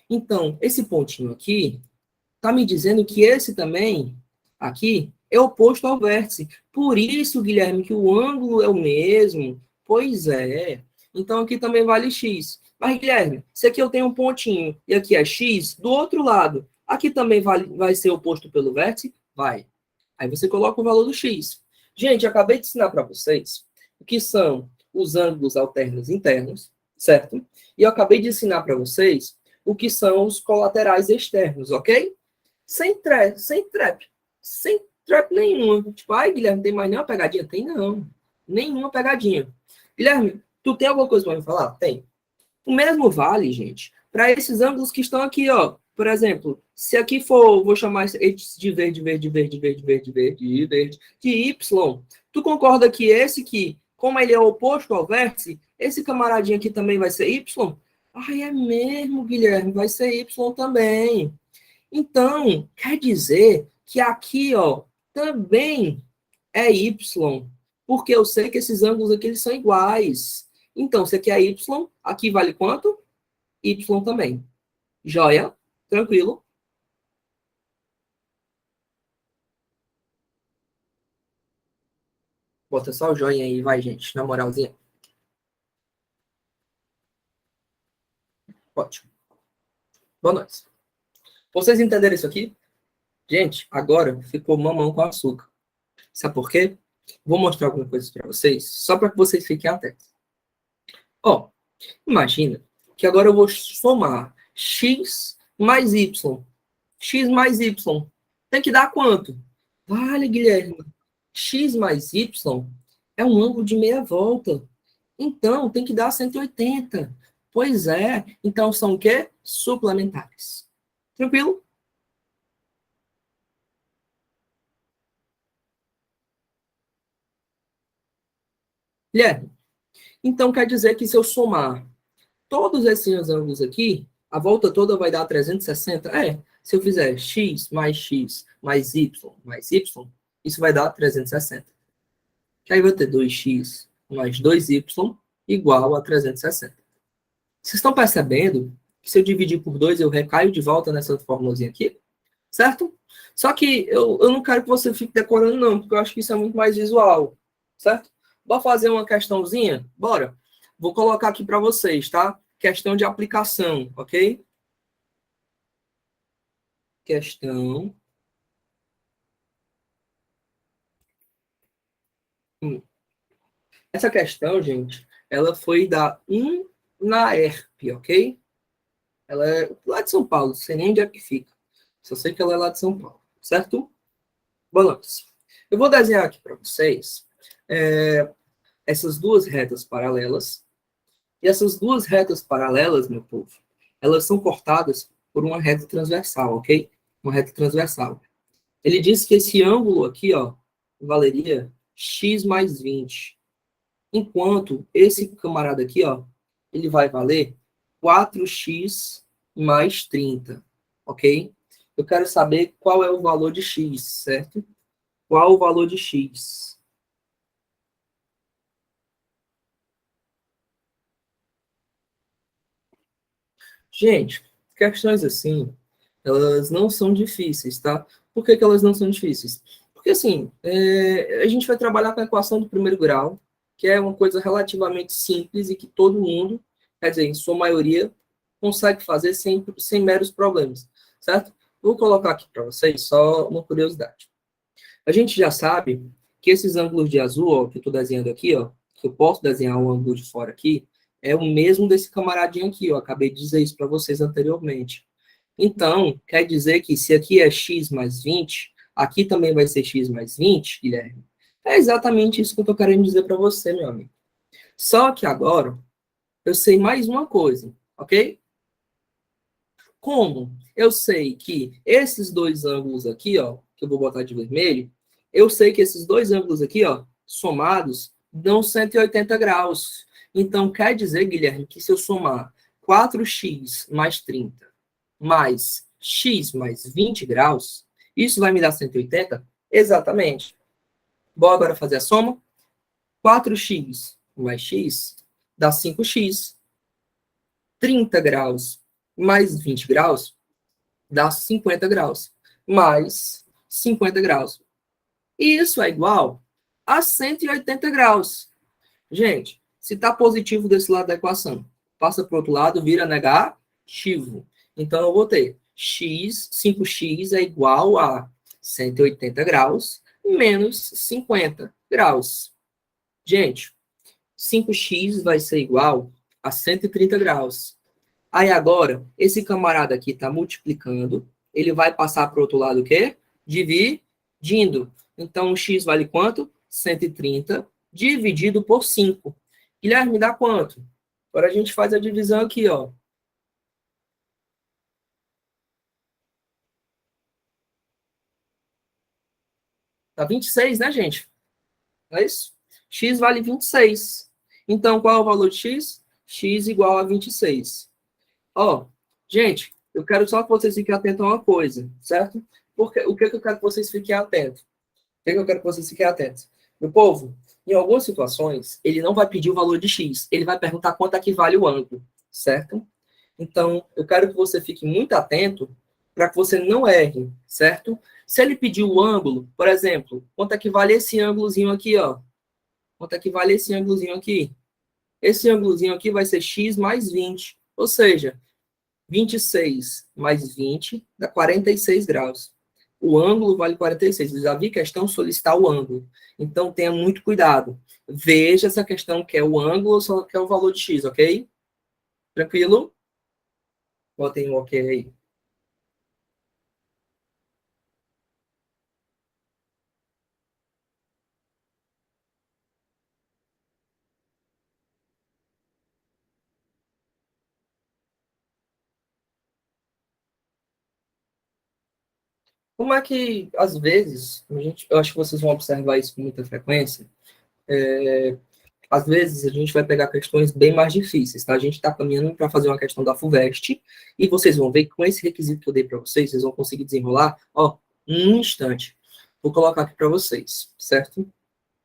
Então, esse pontinho aqui está me dizendo que esse também, aqui, é oposto ao vértice. Por isso, Guilherme, que o ângulo é o mesmo. Pois é. Então, aqui também vale x. Mas, Guilherme, se aqui eu tenho um pontinho e aqui é x, do outro lado, aqui também vai ser oposto pelo vértice? Vai. Aí você coloca o valor do x. Gente, acabei de ensinar para vocês o que são os ângulos alternos internos, certo? E eu acabei de ensinar para vocês o que são os colaterais externos, ok? Sem trap nenhuma. Tipo, ai, Guilherme, tem mais nenhuma pegadinha? Tem não. Nenhuma pegadinha. Guilherme, tu tem alguma coisa para me falar? Tem. O mesmo vale, gente, para esses ângulos que estão aqui, ó. Por exemplo, se aqui for, vou chamar esse de verde, de Y, tu concorda que esse aqui, como ele é oposto ao vértice, esse camaradinho aqui também vai ser Y? Ai, é mesmo, Guilherme, vai ser Y também. Então, quer dizer que aqui, ó, também é Y, porque eu sei que esses ângulos aqui eles são iguais. Então, se aqui é Y, aqui vale quanto? Y também. Joia? Tranquilo? Bota só o joinha aí, vai, gente, na moralzinha. Ótimo. Boa noite. Vocês entenderam isso aqui? Gente, agora ficou mamão com açúcar. Sabe por quê? Vou mostrar alguma coisa para vocês, só para que vocês fiquem atentos. Ó, imagina que agora eu vou somar x mais y. X mais y tem que dar quanto? Vale, Guilherme. X mais y é um ângulo de meia volta. Então, tem que dar 180. Pois é. Então, são o quê? Suplementares. Tranquilo? Guilherme, então quer dizer que se eu somar todos esses ângulos aqui, a volta toda vai dar 360? Se eu fizer x mais y, isso vai dar 360. Que aí vai ter 2x mais 2y igual a 360. Vocês estão percebendo que se eu dividir por 2, eu recaio de volta nessa formulazinha aqui? Certo? Só que eu não quero que você fique decorando, não, porque eu acho que isso é muito mais visual. Certo? Bora fazer uma questãozinha? Bora. Vou colocar aqui para vocês, tá? Questão de aplicação, ok? Questão. Essa questão, gente, ela foi da na ERP, ok? Ela é lá de São Paulo, não sei nem onde é que fica. Só sei que ela é lá de São Paulo, certo? Balanço. Eu vou desenhar aqui para vocês essas duas retas paralelas. E essas duas retas paralelas, meu povo, elas são cortadas por uma reta transversal, ok? Uma reta transversal. Ele diz que esse ângulo aqui, ó, valeria x mais 20. Enquanto esse camarada aqui, ó, ele vai valer 4x mais 30, ok? Eu quero saber qual é o valor de x, certo? Qual o valor de x? Gente, questões assim, elas não são difíceis, tá? Por que que elas não são difíceis? Porque, assim, a gente vai trabalhar com a equação do primeiro grau, que é uma coisa relativamente simples e que todo mundo, quer dizer, em sua maioria, consegue fazer sem meros problemas, certo? Vou colocar aqui para vocês só uma curiosidade. A gente já sabe que esses ângulos de azul, ó, que eu estou desenhando aqui, ó, que eu posso desenhar um ângulo de fora aqui, é o mesmo desse camaradinho aqui, ó. Acabei de dizer isso para vocês anteriormente. Então, quer dizer que se aqui é x mais 20, aqui também vai ser x mais 20, Guilherme. É exatamente isso que eu estou querendo dizer para você, meu amigo. Só que agora, eu sei mais uma coisa, ok? Como eu sei que esses dois ângulos aqui, ó, que eu vou botar de vermelho, eu sei que esses dois ângulos aqui, ó, somados, dão 180 graus. Então, quer dizer, Guilherme, que se eu somar 4x mais 30 mais x mais 20 graus, isso vai me dar 180? Exatamente. Bora agora fazer a soma? 4x mais x dá 5x. 30 graus mais 20 graus dá 50 graus. Mais 50 graus. E isso é igual a 180 graus. Gente, se está positivo desse lado da equação, passa para o outro lado, vira negativo. Então, eu vou ter x, 5x é igual a 180 graus menos 50 graus. Gente, 5x vai ser igual a 130 graus. Aí agora, esse camarada aqui está multiplicando, ele vai passar para o outro lado o quê? Dividindo. Então, o x vale quanto? 130 dividido por 5. Guilherme, me dá quanto? Agora a gente faz a divisão aqui, ó. Dá 26, né, gente? Não é isso? X vale 26. Então, qual é o valor de x? X igual a 26. Ó, gente, eu quero só que vocês fiquem atentos a uma coisa, certo? Porque, o que eu quero que vocês fiquem atentos? O que eu quero que vocês fiquem atentos? Meu povo, em algumas situações, ele não vai pedir o valor de x, ele vai perguntar quanto é que vale o ângulo, certo? Então, eu quero que você fique muito atento para que você não erre, certo? Se ele pedir o ângulo, por exemplo, quanto é que vale esse ângulozinho aqui, ó? Quanto é que vale esse ângulozinho aqui? Esse ângulozinho aqui vai ser x mais 20, ou seja, 26 mais 20 dá 46 graus. O ângulo vale 46. Eu já vi questão solicitar o ângulo. Então, tenha muito cuidado. Veja essa questão que é o ângulo ou só quer o valor de x, ok? Tranquilo? Botem um ok aí. Como é que, às vezes, eu acho que vocês vão observar isso com muita frequência, às vezes a gente vai pegar questões bem mais difíceis, tá? A gente está caminhando para fazer uma questão da FUVEST e vocês vão ver que com esse requisito que eu dei para vocês, vocês vão conseguir desenrolar, ó, em um instante. Vou colocar aqui para vocês, certo?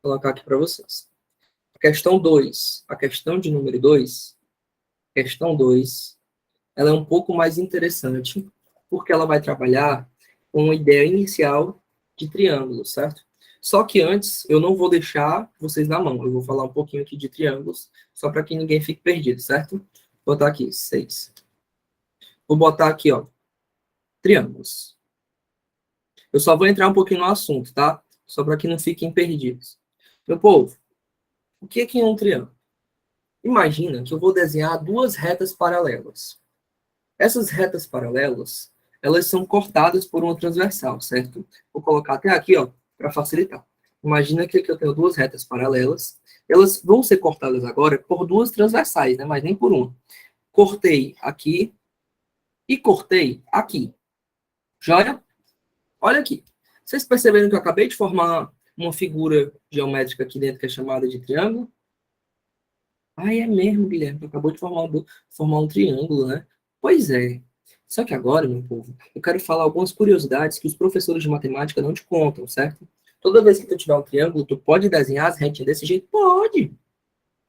Vou colocar aqui para vocês. Questão 2, a questão de número 2, questão 2, ela é um pouco mais interessante, porque ela vai trabalhar com uma ideia inicial de triângulo, certo? Só que antes, eu não vou deixar vocês na mão, eu vou falar um pouquinho aqui de triângulos, só para que ninguém fique perdido, certo? Vou botar aqui, 6. Vou botar aqui, ó, triângulos. Eu só vou entrar um pouquinho no assunto, tá? Só para que não fiquem perdidos. Meu povo, o que é um triângulo? Imagina que eu vou desenhar duas retas paralelas. Essas retas paralelas, elas são cortadas por uma transversal, certo? Vou colocar até aqui, ó, para facilitar. Imagina que aqui eu tenho duas retas paralelas. Elas vão ser cortadas agora por duas transversais, né? Mas nem por uma. Cortei aqui e cortei aqui. Joia? Olha aqui. Vocês perceberam que eu acabei de formar uma figura geométrica aqui dentro que é chamada de triângulo? Ah, é mesmo, Guilherme. Tu acabou de formar um triângulo, né? Pois é. Só que agora, meu povo, eu quero falar algumas curiosidades que os professores de matemática não te contam, certo? Toda vez que tu tiver um triângulo, tu pode desenhar as retinhas desse jeito? Pode,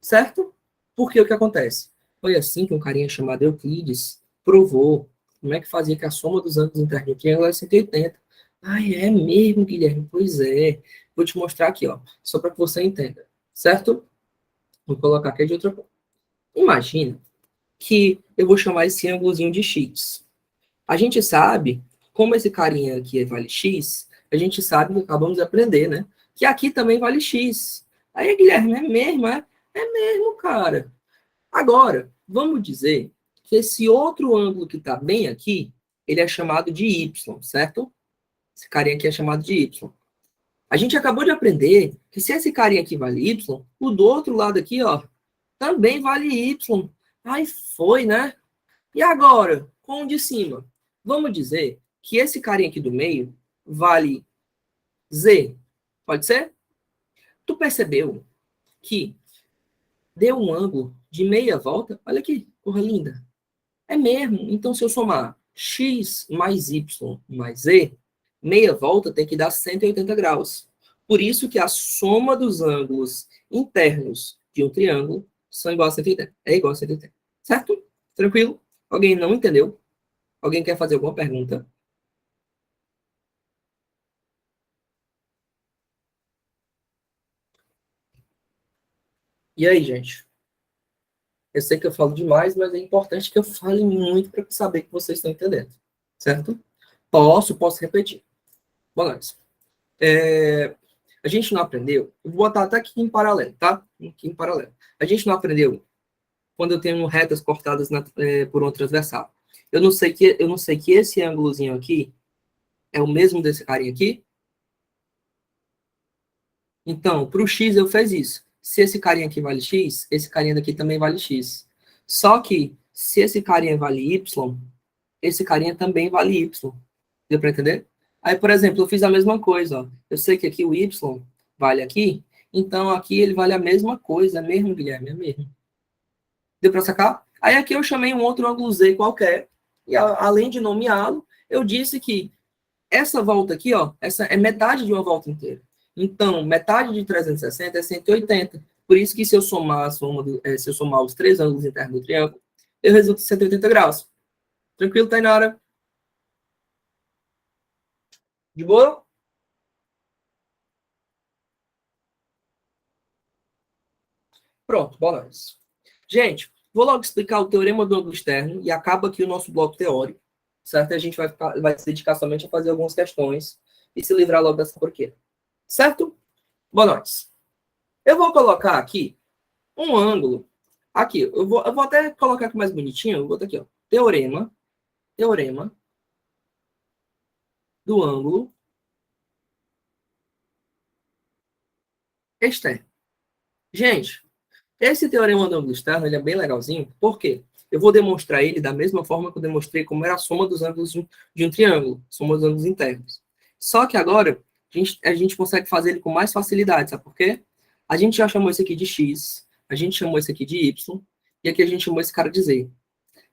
certo? Porque o que acontece? Foi assim que um carinha chamado Euclides provou como é que fazia que a soma dos ângulos internos do triângulo era 180. Ah, é mesmo, Guilherme? Pois é. Vou te mostrar aqui, ó, só para que você entenda, certo? Vou colocar aqui de outra forma. Imagina que eu vou chamar esse ângulozinho de x. A gente sabe, como esse carinha aqui vale x, a gente sabe que acabamos de aprender, né? Que aqui também vale x. Aí, Guilherme, é mesmo, é? É mesmo, cara. Agora, vamos dizer que esse outro ângulo que está bem aqui, ele é chamado de y, certo? Esse carinha aqui é chamado de y. A gente acabou de aprender que se esse carinha aqui vale y, o do outro lado aqui, ó, também vale y. Aí foi, né? E agora, com o de cima? Vamos dizer que esse carinha aqui do meio vale z. Pode ser? Tu percebeu que deu um ângulo de meia volta? Olha aqui, porra linda. É mesmo. Então, se eu somar x mais y mais z, meia volta tem que dar 180 graus. Por isso que a soma dos ângulos internos de um triângulo são igual a 180. É igual a 180. Certo? Tranquilo? Alguém não entendeu? Alguém quer fazer alguma pergunta? E aí, gente? Eu sei que eu falo demais, mas é importante que eu fale muito para saber que vocês estão entendendo. Certo? Posso repetir. Bom, nós. A gente não aprendeu, eu vou botar até aqui em paralelo, tá? Aqui em paralelo. A gente não aprendeu quando eu tenho retas cortadas por um transversal. Eu não sei que esse ângulozinho aqui é o mesmo desse carinha aqui. Então, para o x eu fiz isso. Se esse carinha aqui vale x, esse carinha daqui também vale x. Só que, se esse carinha vale y, esse carinha também vale y. Deu para entender? Aí, por exemplo, eu fiz a mesma coisa. Ó. Eu sei que aqui o y vale aqui, então aqui ele vale a mesma coisa. É mesmo, Guilherme? É mesmo. Deu para sacar? Aí aqui eu chamei um outro ângulo Z qualquer, e além de nomeá-lo, eu disse que essa volta aqui, ó, essa é metade de uma volta inteira. Então, metade de 360 é 180. Por isso que se eu somar, se eu somar os três ângulos internos do triângulo, eu resulto em 180 graus. Tranquilo, Tainara? De boa? Pronto, bora. Gente, vou logo explicar o teorema do ângulo externo e acaba aqui o nosso bloco teórico, certo? A gente vai se dedicar somente a fazer algumas questões e se livrar logo dessa porquê. Certo? Boa noite. Eu vou colocar aqui um ângulo. Aqui, eu vou até colocar aqui mais bonitinho. Eu vou botar aqui, ó. Teorema do ângulo externo. Gente, esse teorema do ângulo externo ele é bem legalzinho. Por quê? Eu vou demonstrar ele da mesma forma que eu demonstrei como era a soma dos ângulos de um triângulo, soma dos ângulos internos. Só que agora a gente consegue fazer ele com mais facilidade, sabe por quê? A gente já chamou esse aqui de x, a gente chamou esse aqui de y, e aqui a gente chamou esse cara de z.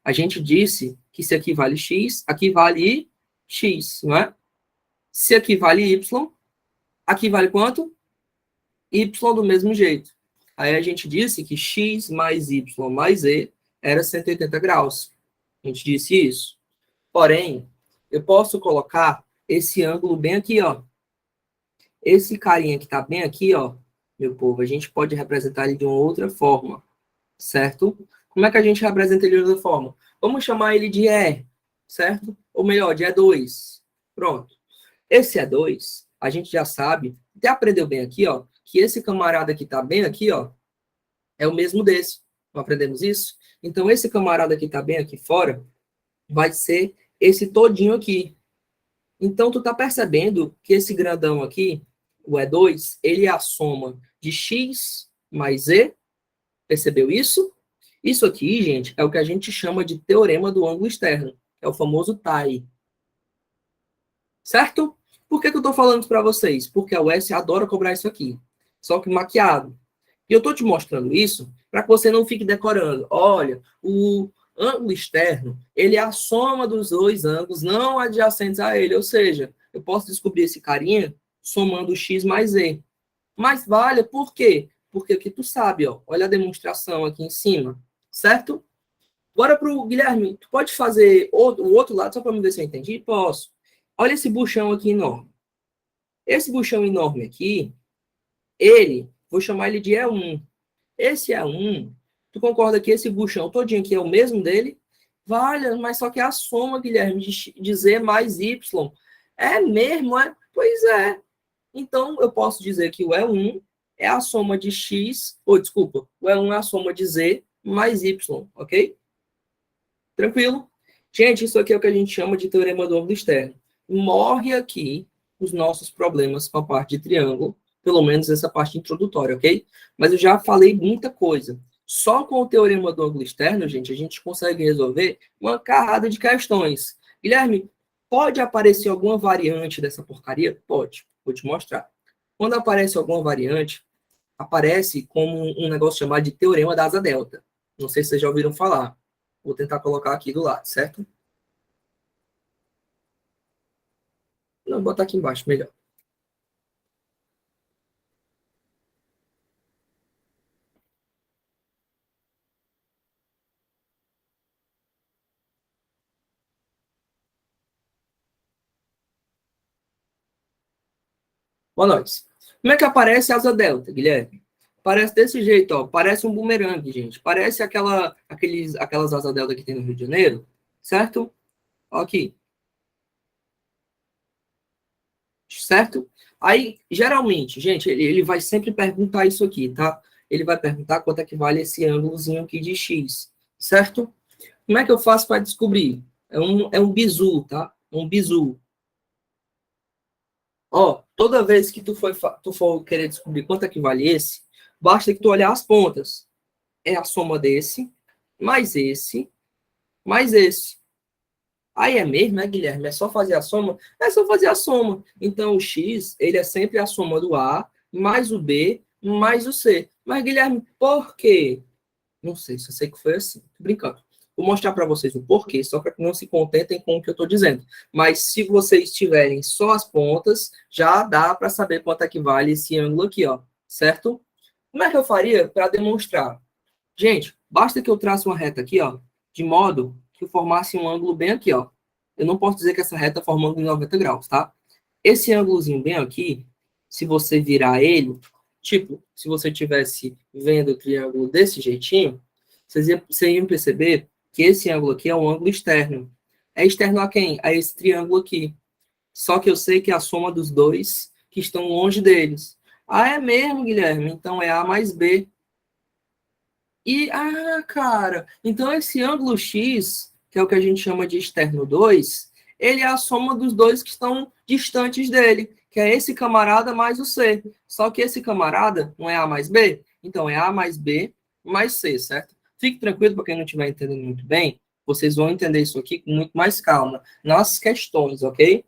A gente disse que se aqui vale x, aqui vale x, não é? Se aqui vale y, aqui vale quanto? Y do mesmo jeito. Aí a gente disse que x mais y mais z era 180 graus. A gente disse isso. Porém, eu posso colocar esse ângulo bem aqui, ó. Esse carinha que está bem aqui, ó, meu povo, a gente pode representar ele de uma outra forma, certo? Como é que a gente representa ele de outra forma? Vamos chamar ele de E, certo? Ou melhor, de E2. Pronto. Esse E2, a gente já sabe, até aprendeu bem aqui, ó, que esse camarada que está bem aqui, ó, é o mesmo desse. Não aprendemos isso? Então, esse camarada que está bem aqui fora vai ser esse todinho aqui. Então, tu tá percebendo que esse grandão aqui, o E2, ele é a soma de x mais z. Percebeu isso? Isso aqui, gente, é o que a gente chama de teorema do ângulo externo. É o famoso TAI. Certo? Por que eu estou falando isso para vocês? Porque a UES adora cobrar isso aqui. Só que maquiado. E eu estou te mostrando isso para que você não fique decorando. Olha, o ângulo externo, ele é a soma dos dois ângulos não adjacentes a ele. Ou seja, eu posso descobrir esse carinha somando x mais z. Mas vale, por quê? Porque aqui tu sabe, ó. Olha a demonstração aqui em cima. Certo? Agora para o Guilherme, tu pode fazer o outro lado, só para me ver se eu entendi? Posso. Olha esse buchão aqui enorme. Esse buchão enorme aqui, vou chamar ele de E1. Esse A1, tu concorda que esse buchão todinho aqui é o mesmo dele? Vale, mas só que é a soma, Guilherme, de Z mais Y. É mesmo, é? Pois é. Então, eu posso dizer que o E1 é a soma de X, ou desculpa, o E1 é a soma de Z mais Y, ok? Tranquilo? Gente, isso aqui é o que a gente chama de teorema do ângulo externo. Morre aqui os nossos problemas com a parte de triângulo, pelo menos essa parte introdutória, ok? Mas eu já falei muita coisa. Só com o teorema do ângulo externo, gente, a gente consegue resolver uma carrada de questões. Guilherme, pode aparecer alguma variante dessa porcaria? Pode. Vou te mostrar. Quando aparece alguma variante, aparece como um negócio chamado de teorema da asa delta. Não sei se vocês já ouviram falar. Vou tentar colocar aqui do lado, certo? Não, vou botar aqui embaixo, melhor. Boa noite. Como é que aparece a asa delta, Guilherme? Parece desse jeito, ó. Parece um bumerangue, gente. Parece aquelas asas delta que tem no Rio de Janeiro, certo? Ó aqui, certo? Aí, geralmente, gente, ele vai sempre perguntar isso aqui, tá? Ele vai perguntar quanto é que vale esse ângulozinho aqui de X, certo? Como é que eu faço para descobrir? É um bizu, tá? Um bizu. Ó, toda vez que tu for querer descobrir quanto é que vale esse, basta que tu olhar as pontas. É a soma desse, mais esse, mais esse. Aí é mesmo, né, Guilherme? É só fazer a soma? É só fazer a soma. Então, o x, ele é sempre a soma do A, mais o B, mais o C. Mas, Guilherme, por quê? Não sei, só sei que foi assim. Tô brincando. Vou mostrar para vocês o porquê, só para que não se contentem com o que eu estou dizendo. Mas se vocês tiverem só as pontas, já dá para saber quanto é que vale esse ângulo aqui, ó. Certo? Como é que eu faria para demonstrar? Gente, basta que eu trace uma reta aqui, ó, de modo que eu formasse um ângulo bem aqui, ó. Eu não posso dizer que essa reta forma um ângulo em 90 graus, tá? Esse ângulozinho bem aqui, se você virar ele, tipo, se você tivesse vendo o triângulo desse jeitinho, vocês iam perceber que esse ângulo aqui é um ângulo externo. É externo a quem? A esse triângulo aqui. Só que eu sei que é a soma dos dois que estão longe deles. Ah, é mesmo, Guilherme? Então é A mais B. Cara, então esse ângulo X, que é o que a gente chama de externo 2, ele é a soma dos dois que estão distantes dele, que é esse camarada mais o C. Só que esse camarada não é A mais B, então é A mais B mais C, certo? Fique tranquilo, para quem não estiver entendendo muito bem, vocês vão entender isso aqui com muito mais calma nas questões, ok?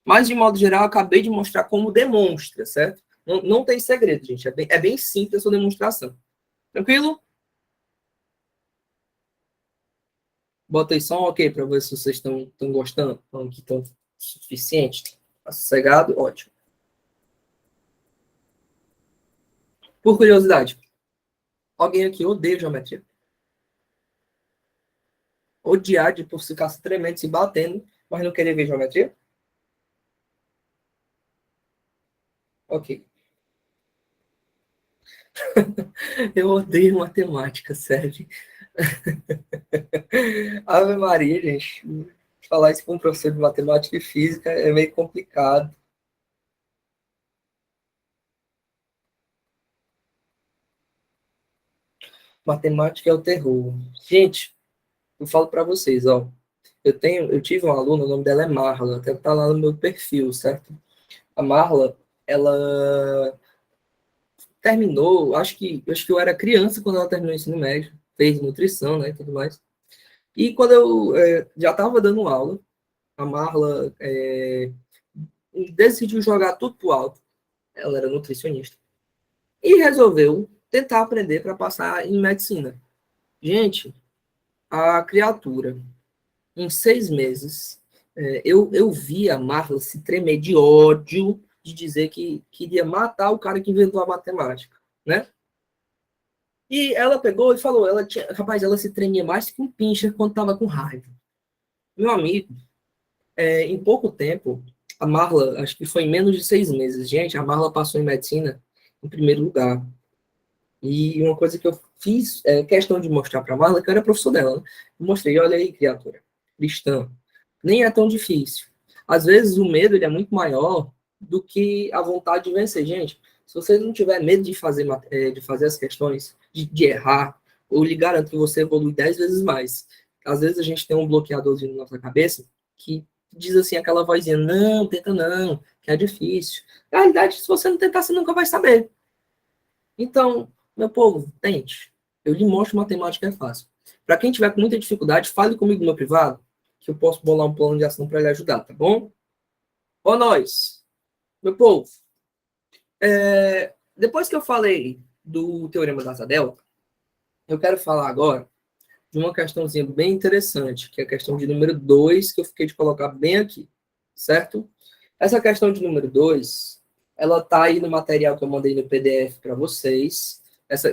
Mas, de modo geral, eu acabei de mostrar como demonstra, certo? Não tem segredo, gente. É bem simples a sua demonstração. Tranquilo? Bota aí só um ok para ver se vocês estão gostando. Estão aqui tão suficiente. Tá sossegado? Ótimo. Por curiosidade, alguém aqui odeia geometria? Odiar de por ficar se tremendo, se batendo, mas não querer ver geometria? Ok. Eu odeio matemática, sério. Ave Maria, gente. Falar isso com um professor de matemática e física é meio complicado. Matemática é o terror. Gente, eu falo para vocês, ó. Eu tive uma aluna, o nome dela é Marla, até tá lá no meu perfil, certo? A Marla, ela terminou, acho que eu era criança quando ela terminou o ensino médio, fez nutrição, né, e tudo mais. E quando eu já estava dando aula, a Marla decidiu jogar tudo pro alto. Ela era nutricionista. E resolveu tentar aprender para passar em medicina. Gente, a criatura, em 6 meses, eu vi a Marla se tremer de ódio de dizer que queria matar o cara que inventou a matemática, né? E ela pegou e falou, rapaz, ela se tremia mais que um pincher quando estava com raiva. Meu amigo, em pouco tempo, a Marla, acho que foi em menos de 6 meses, gente, a Marla passou em medicina em primeiro lugar. E uma coisa que eu fiz questão de mostrar para a Marla, que eu era professor dela, né? Eu mostrei, olha aí, criatura, cristã, nem é tão difícil. Às vezes o medo ele é muito maior do que a vontade de vencer. Gente, se você não tiver medo de fazer as questões, de errar, eu lhe garanto que você evolui 10 vezes mais. Às vezes a gente tem um bloqueadorzinho na nossa cabeça que diz assim, aquela vozinha, não, tenta não, que é difícil. Na realidade, se você não tentar, você nunca vai saber. Então, meu povo, tente. Eu lhe mostro matemática é fácil. Para quem tiver com muita dificuldade, fale comigo no meu privado, que eu posso bolar um plano de ação para lhe ajudar, tá bom? Ó nós, meu povo, depois que eu falei do teorema da asa delta, eu quero falar agora de uma questãozinha bem interessante, que é a questão de número 2, que eu fiquei de colocar bem aqui, certo? Essa questão de número 2, ela tá aí no material que eu mandei no PDF para vocês.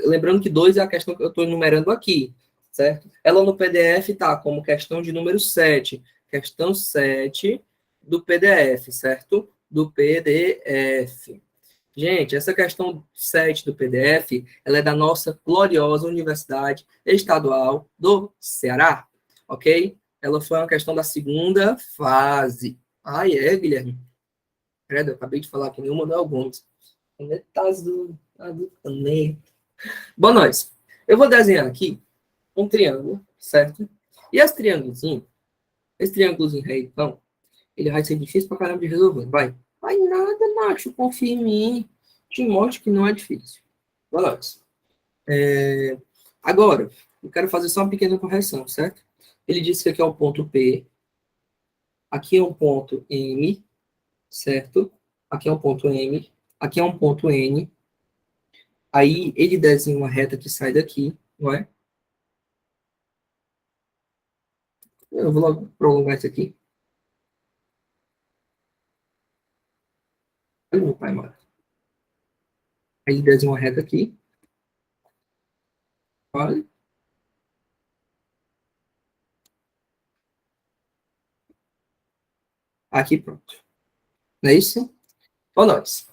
Lembrando que 2 é a questão que eu estou enumerando aqui, certo? Ela no PDF tá como questão de número 7, questão 7 do PDF, certo? Do PDF. Gente, essa questão 7 do PDF, ela é da nossa gloriosa Universidade Estadual do Ceará, ok? Ela foi uma questão da segunda fase. Ah, é, Guilherme? Credo, eu acabei de falar que nem o Manuel Gomes. Caneta azul, azul caneta. Bom, nós. Eu vou desenhar aqui um triângulo, certo? E esse triângulozinho aí, então, ele vai ser difícil pra caramba de resolver. Vai nada, macho, confia em mim. Te mostro que não é difícil. Bom, nós. Agora, eu quero fazer só uma pequena correção, certo? Ele disse que aqui é o ponto P, aqui é um ponto M, certo? Aqui é um ponto M, aqui é um ponto N. Aí ele desenha uma reta que sai daqui, não é? Eu vou logo prolongar isso aqui. Ai, meu pai, mano. Aí ele desenha uma reta aqui, vale? Aqui, pronto. Não é isso? Ó, nós.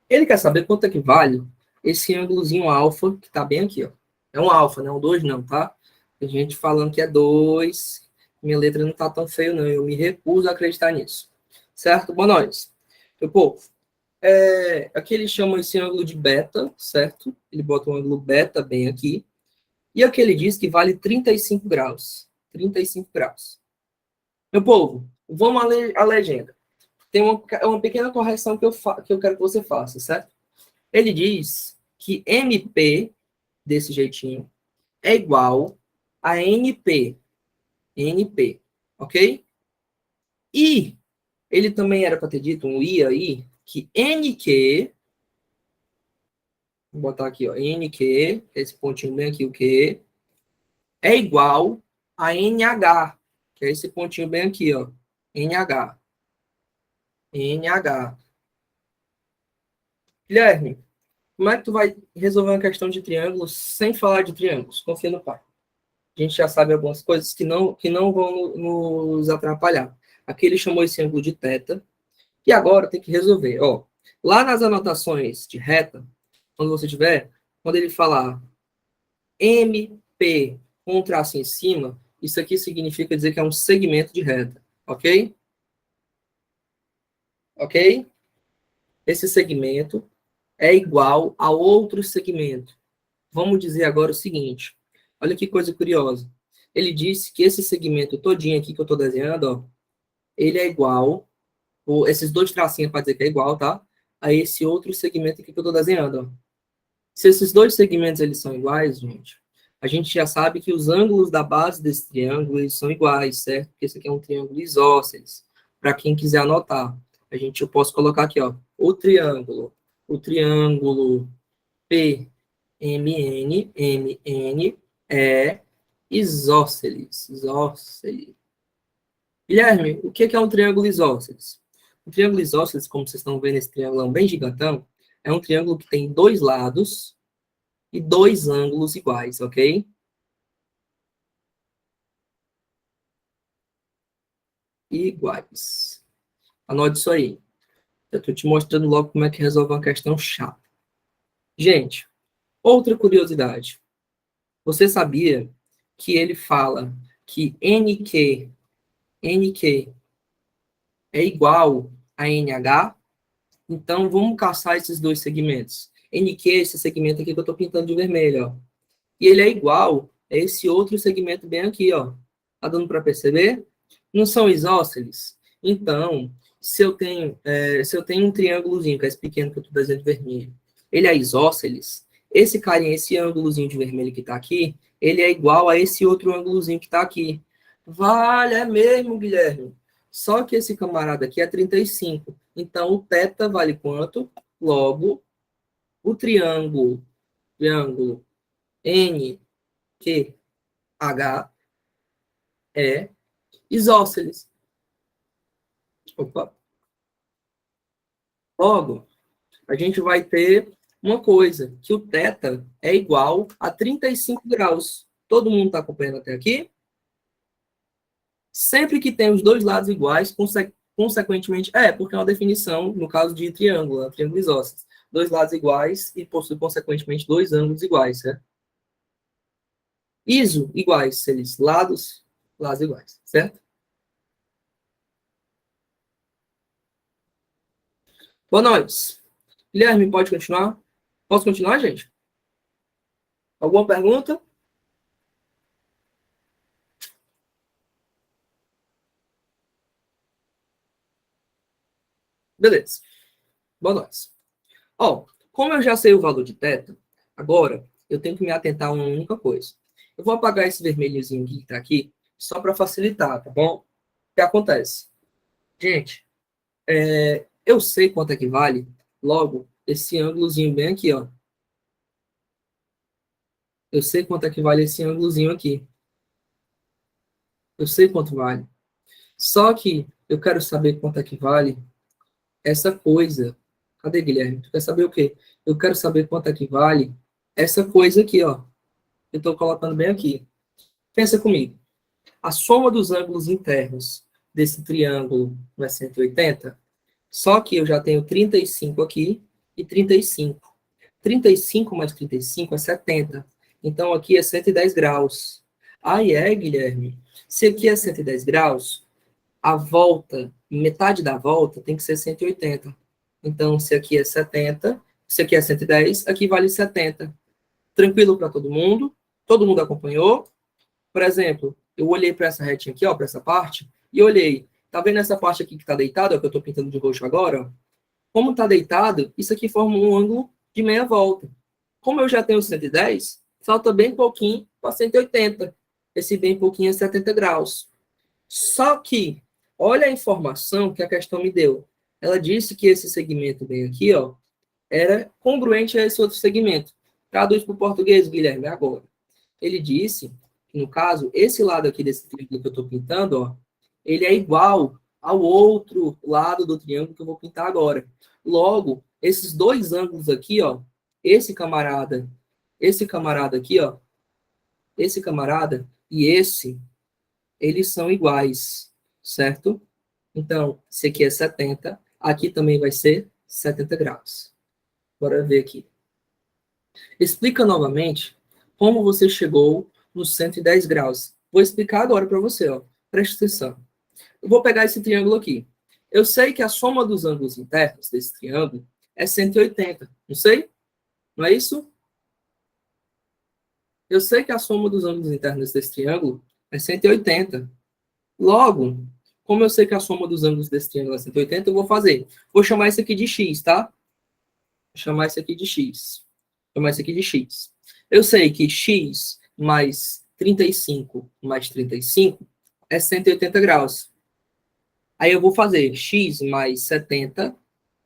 Ele quer saber quanto é que vale esse ângulozinho alfa que tá bem aqui, ó. É um alfa, não é um 2 não, tá? Tem gente falando que é 2. Minha letra não tá tão feio, não. Eu me recuso a acreditar nisso. Certo? Bom, nós. Meu povo, aqui ele chama esse ângulo de beta, certo? Ele bota um ângulo beta bem aqui. E aqui ele diz que vale 35 graus. 35 graus. Meu povo, vamos à legenda. Tem uma pequena correção que eu quero que você faça, certo? Ele diz que MP, desse jeitinho, é igual a NP. NP, ok? E ele também era para ter dito um I aí, que NQ, vou botar aqui, ó, NQ, esse pontinho bem aqui, o Q, é igual a NH, que é esse pontinho bem aqui, ó, NH. NH. Guilherme, como é que tu vai resolver uma questão de triângulos sem falar de triângulos? Confia no pai. A gente já sabe algumas coisas que não vão nos atrapalhar. Aqui ele chamou esse ângulo de θ. E agora tem que resolver. Ó, lá nas anotações de reta, quando você tiver, quando ele falar MP com um traço em cima, isso aqui significa dizer que é um segmento de reta. Ok? Ok? Esse segmento é igual a outro segmento. Vamos dizer agora o seguinte. Olha que coisa curiosa. Ele disse que esse segmento todinho aqui que eu estou desenhando, ó, ele é igual, esses dois tracinhos para dizer que é igual, tá? A esse outro segmento aqui que eu estou desenhando, ó. Se esses dois segmentos eles são iguais, a gente já sabe que os ângulos da base desse triângulo eles são iguais, certo? Porque esse aqui é um triângulo isósceles. Para quem quiser anotar, eu posso colocar aqui, ó, o triângulo PMN é isósceles. Isósceles. Guilherme, o que é um triângulo isósceles? O triângulo isósceles, como vocês estão vendo, esse triângulo bem gigantão, é um triângulo que tem dois lados e dois ângulos iguais, ok? Iguais. Anote isso aí. Eu estou te mostrando logo como é que resolve uma questão chata. Gente, Outra curiosidade. Você sabia que ele fala que NQ é igual a NH? Então, vamos caçar esses dois segmentos. NQ, esse segmento aqui que eu estou pintando de vermelho, ó. E ele é igual a esse outro segmento bem aqui, ó. Tá dando para perceber? Não são isósceles? Então, se eu tenho um triângulozinho, que é esse pequeno que eu estou desenhando de vermelho, ele é isósceles, esse carinha, esse ângulozinho de vermelho que está aqui, ele é igual a esse outro ângulozinho que está aqui. Vale, é mesmo, Guilherme. Só que esse camarada aqui é 35. Então, o θ vale quanto? Logo, o triângulo NQH é isósceles. Opa. Logo, a gente vai ter uma coisa, que o θ é igual a 35 graus. Todo mundo está acompanhando até aqui? Sempre que tem os dois lados iguais, consequentemente, porque é uma definição, no caso de triângulo, né, triângulo isósceles. Dois lados iguais e possui, consequentemente, dois ângulos iguais, certo? Iso iguais, eles lados iguais, certo? Boa noite. Guilherme, pode continuar? Posso continuar, gente? Alguma pergunta? Beleza. Boa noite. Ó, como eu já sei o valor de θ, agora eu tenho que me atentar a uma única coisa. Eu vou apagar esse vermelhozinho que está aqui, só para facilitar, tá bom? O que acontece? Gente, eu sei quanto é que vale, logo, esse ângulozinho bem aqui, ó. Eu sei quanto é que vale esse ângulozinho aqui. Eu sei quanto vale. Só que eu quero saber quanto é que vale essa coisa. Cadê, Guilherme? Tu quer saber o quê? Eu quero saber quanto é que vale essa coisa aqui, ó. Eu estou colocando bem aqui. Pensa comigo. A soma dos ângulos internos desse triângulo não é 180? Só que eu já tenho 35 aqui e 35. 35 mais 35 é 70. Então, aqui é 110 graus. Aí Guilherme. Se aqui é 110 graus, a volta, metade da volta tem que ser 180. Então, se aqui é 70, se aqui é 110, aqui vale 70. Tranquilo para todo mundo? Todo mundo acompanhou? Por exemplo, eu olhei para essa retinha aqui, ó, para essa parte, e olhei. Tá vendo essa parte aqui que está deitada, que eu estou pintando de roxo agora? Como está deitado, isso aqui forma um ângulo de meia volta. Como eu já tenho 110, falta bem pouquinho para 180. Esse bem pouquinho é 70 graus. Só que, olha a informação que a questão me deu. Ela disse que esse segmento bem aqui, ó, era congruente a esse outro segmento. Traduz para o português, Guilherme, agora. Ele disse que, no caso, esse lado aqui desse triângulo que eu estou pintando, ó, ele é igual ao outro lado do triângulo que eu vou pintar agora. Logo, esses dois ângulos aqui, ó, esse camarada aqui, ó, esse camarada e esse, eles são iguais, certo? Então, esse aqui é 70, aqui também vai ser 70 graus. Bora ver aqui. Explica novamente como você chegou nos 110 graus. Vou explicar agora para você, ó. Preste atenção. Eu vou pegar esse triângulo aqui. Eu sei que a soma dos ângulos internos desse triângulo é 180. Não sei? Não é isso? Eu sei que a soma dos ângulos internos desse triângulo é 180. Logo, como eu sei que a soma dos ângulos desse triângulo é 180, eu vou fazer. Vou chamar isso aqui de x, tá? Vou chamar isso aqui de x. Vou chamar isso aqui de x. Eu sei que x mais 35 mais 35 é 180 graus. Aí eu vou fazer x mais 70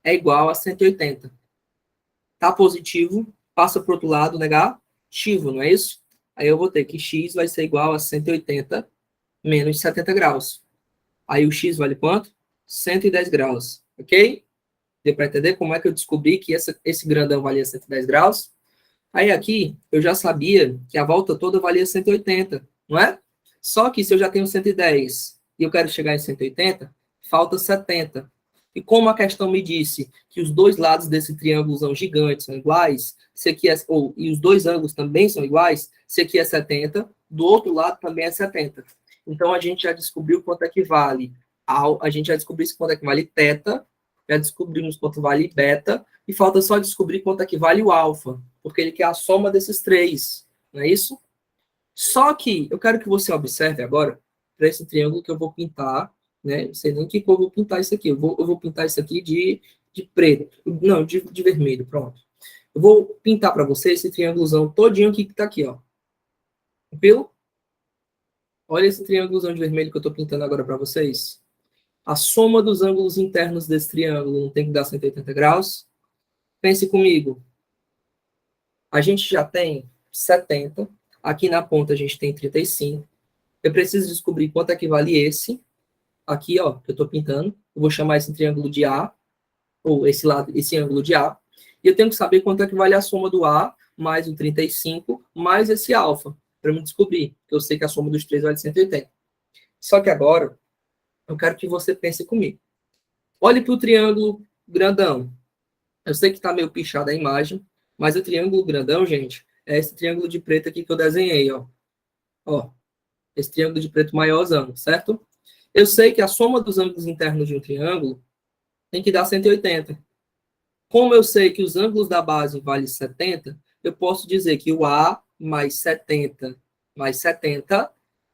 é igual a 180. Tá positivo, passa para o outro lado, negativo, não é isso? Aí eu vou ter que x vai ser igual a 180 menos 70 graus. Aí o x vale quanto? 110 graus, ok? Deu para entender como é que eu descobri que esse grandão valia 110 graus? Aí aqui, eu já sabia que a volta toda valia 180, não é? Só que se eu já tenho 110 e eu quero chegar em 180, falta 70. E como a questão me disse que os dois lados desse triângulo gigante são iguais, se aqui e os dois ângulos também são iguais, se aqui é 70, do outro lado também é 70. Então, a gente já descobriu quanto é que vale, a gente já descobriu quanto é que vale θ, já descobrimos quanto vale beta, e falta só descobrir quanto é que vale o alfa, porque ele quer a soma desses três, não é isso? Só que eu quero que você observe agora, para esse triângulo que eu vou pintar, né? Não sei nem que cor eu vou pintar isso aqui. Eu vou pintar isso aqui de preto. Não, de vermelho, pronto. Eu vou pintar para você esse triângulozão todinho aqui que está aqui, ó. Viu? Olha esse triângulozão de vermelho que eu estou pintando agora para vocês. A soma dos ângulos internos desse triângulo não tem que dar 180 graus? Pense comigo. A gente já tem 70. Aqui na ponta a gente tem 35. Eu preciso descobrir quanto é que vale esse. Aqui, ó, que eu estou pintando. Eu vou chamar esse triângulo de A, ou esse ângulo de A. E eu tenho que saber quanto é que vale a soma do A mais o 35 mais esse alfa, para me descobrir. Eu sei que a soma dos três vale 180. Só que agora, eu quero que você pense comigo. Olhe para o triângulo grandão. Eu sei que está meio pichada a imagem, mas o triângulo grandão, gente, é esse triângulo de preto aqui que eu desenhei, ó. Ó, esse triângulo de preto maiorzão, certo? Eu sei que a soma dos ângulos internos de um triângulo tem que dar 180. Como eu sei que os ângulos da base valem 70, eu posso dizer que o A mais 70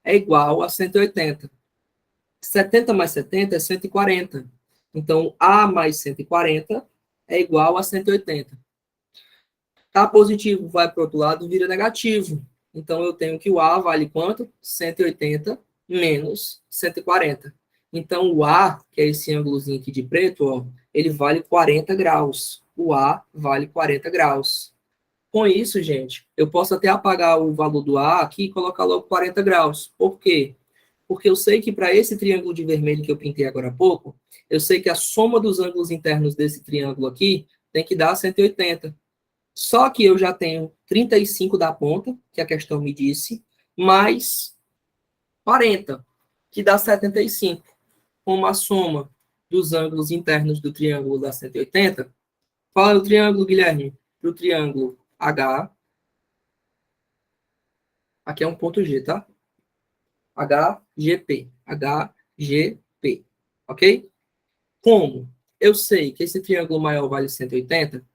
é igual a 180. 70 mais 70 é 140. Então, A mais 140 é igual a 180. Tá positivo, vai para o outro lado, vira negativo. Então, eu tenho que o A vale quanto? 180 menos 140. Então, o A, que é esse ângulozinho aqui de preto, ó, ele vale 40 graus. O A vale 40 graus. Com isso, gente, eu posso até apagar o valor do A aqui e colocar logo 40 graus. Por quê? Porque eu sei que para esse triângulo de vermelho que eu pintei agora há pouco, eu sei que a soma dos ângulos internos desse triângulo aqui tem que dar 180. Só que eu já tenho 35 da ponta, que a questão me disse, mais 40, que dá 75. Como a soma dos ângulos internos do triângulo dá 180, qual é o triângulo, Guilherme? Para o triângulo H, aqui é um ponto G, tá? HGP, HGP, ok? Como eu sei que esse triângulo maior vale 180,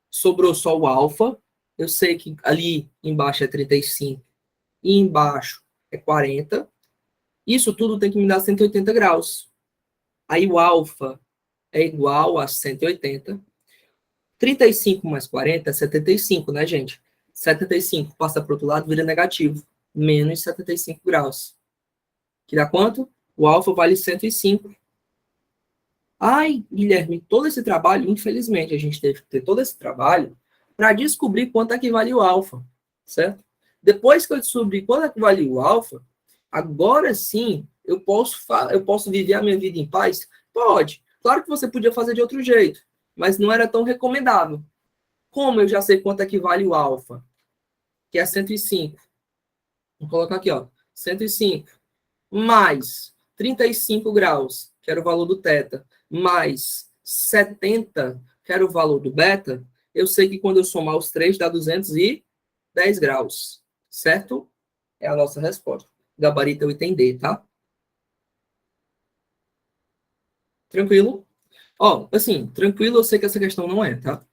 sobrou só o alfa, eu sei que ali embaixo é 35 e embaixo é 40, isso tudo tem que me dar 180 graus. Aí o alfa é igual a 180, 35 mais 40 é 75, né, gente? 75 passa para o outro lado, vira negativo, menos 75 graus. Que dá quanto? O alfa vale 105. Ai, Guilherme, todo esse trabalho, infelizmente, a gente teve que ter todo esse trabalho para descobrir quanto é que vale o alfa, certo? Depois que eu descobri quanto é que vale o alfa, agora sim eu posso viver a minha vida em paz? Pode. Claro que você podia fazer de outro jeito, mas não era tão recomendável. Como eu já sei quanto é que vale o alfa, que é 105. Vou colocar aqui, ó, 105 mais 35 graus, que era o valor do θ, mais 70, que era o valor do beta, eu sei que quando eu somar os três dá 210 graus, certo? É a nossa resposta. Gabarito é o item D, tá? Tranquilo? Ó, assim, tranquilo, eu sei que essa questão não é, tá?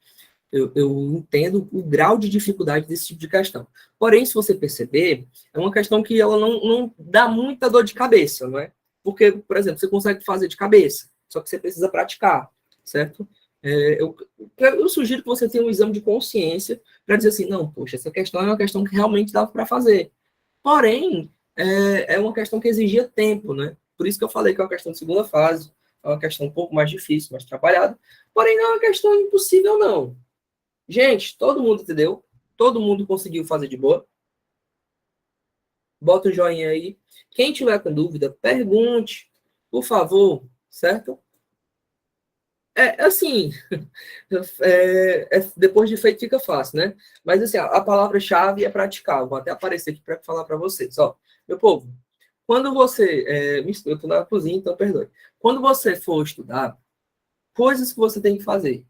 Eu entendo o grau de dificuldade desse tipo de questão. Porém, se você perceber, é uma questão que ela não dá muita dor de cabeça, não é? Porque, por exemplo, você consegue fazer de cabeça, só que você precisa praticar, certo? Eu sugiro que você tenha um exame de consciência para dizer assim, não, poxa, essa questão é uma questão que realmente dá para fazer. Porém, é uma questão que exigia tempo, né? Por isso que eu falei que é uma questão de segunda fase, é uma questão um pouco mais difícil, mais trabalhada, porém não é uma questão impossível, não. Gente, todo mundo entendeu? Todo mundo conseguiu fazer de boa? Bota o joinha aí. Quem tiver com dúvida, pergunte, por favor, certo? Assim, depois de feito fica fácil, né? Mas assim, a palavra-chave é praticar. Vou até aparecer aqui para falar para vocês. Ó, meu povo, quando você... eu estou na cozinha, então perdoe. Quando você for estudar, Coisas que você tem que fazer.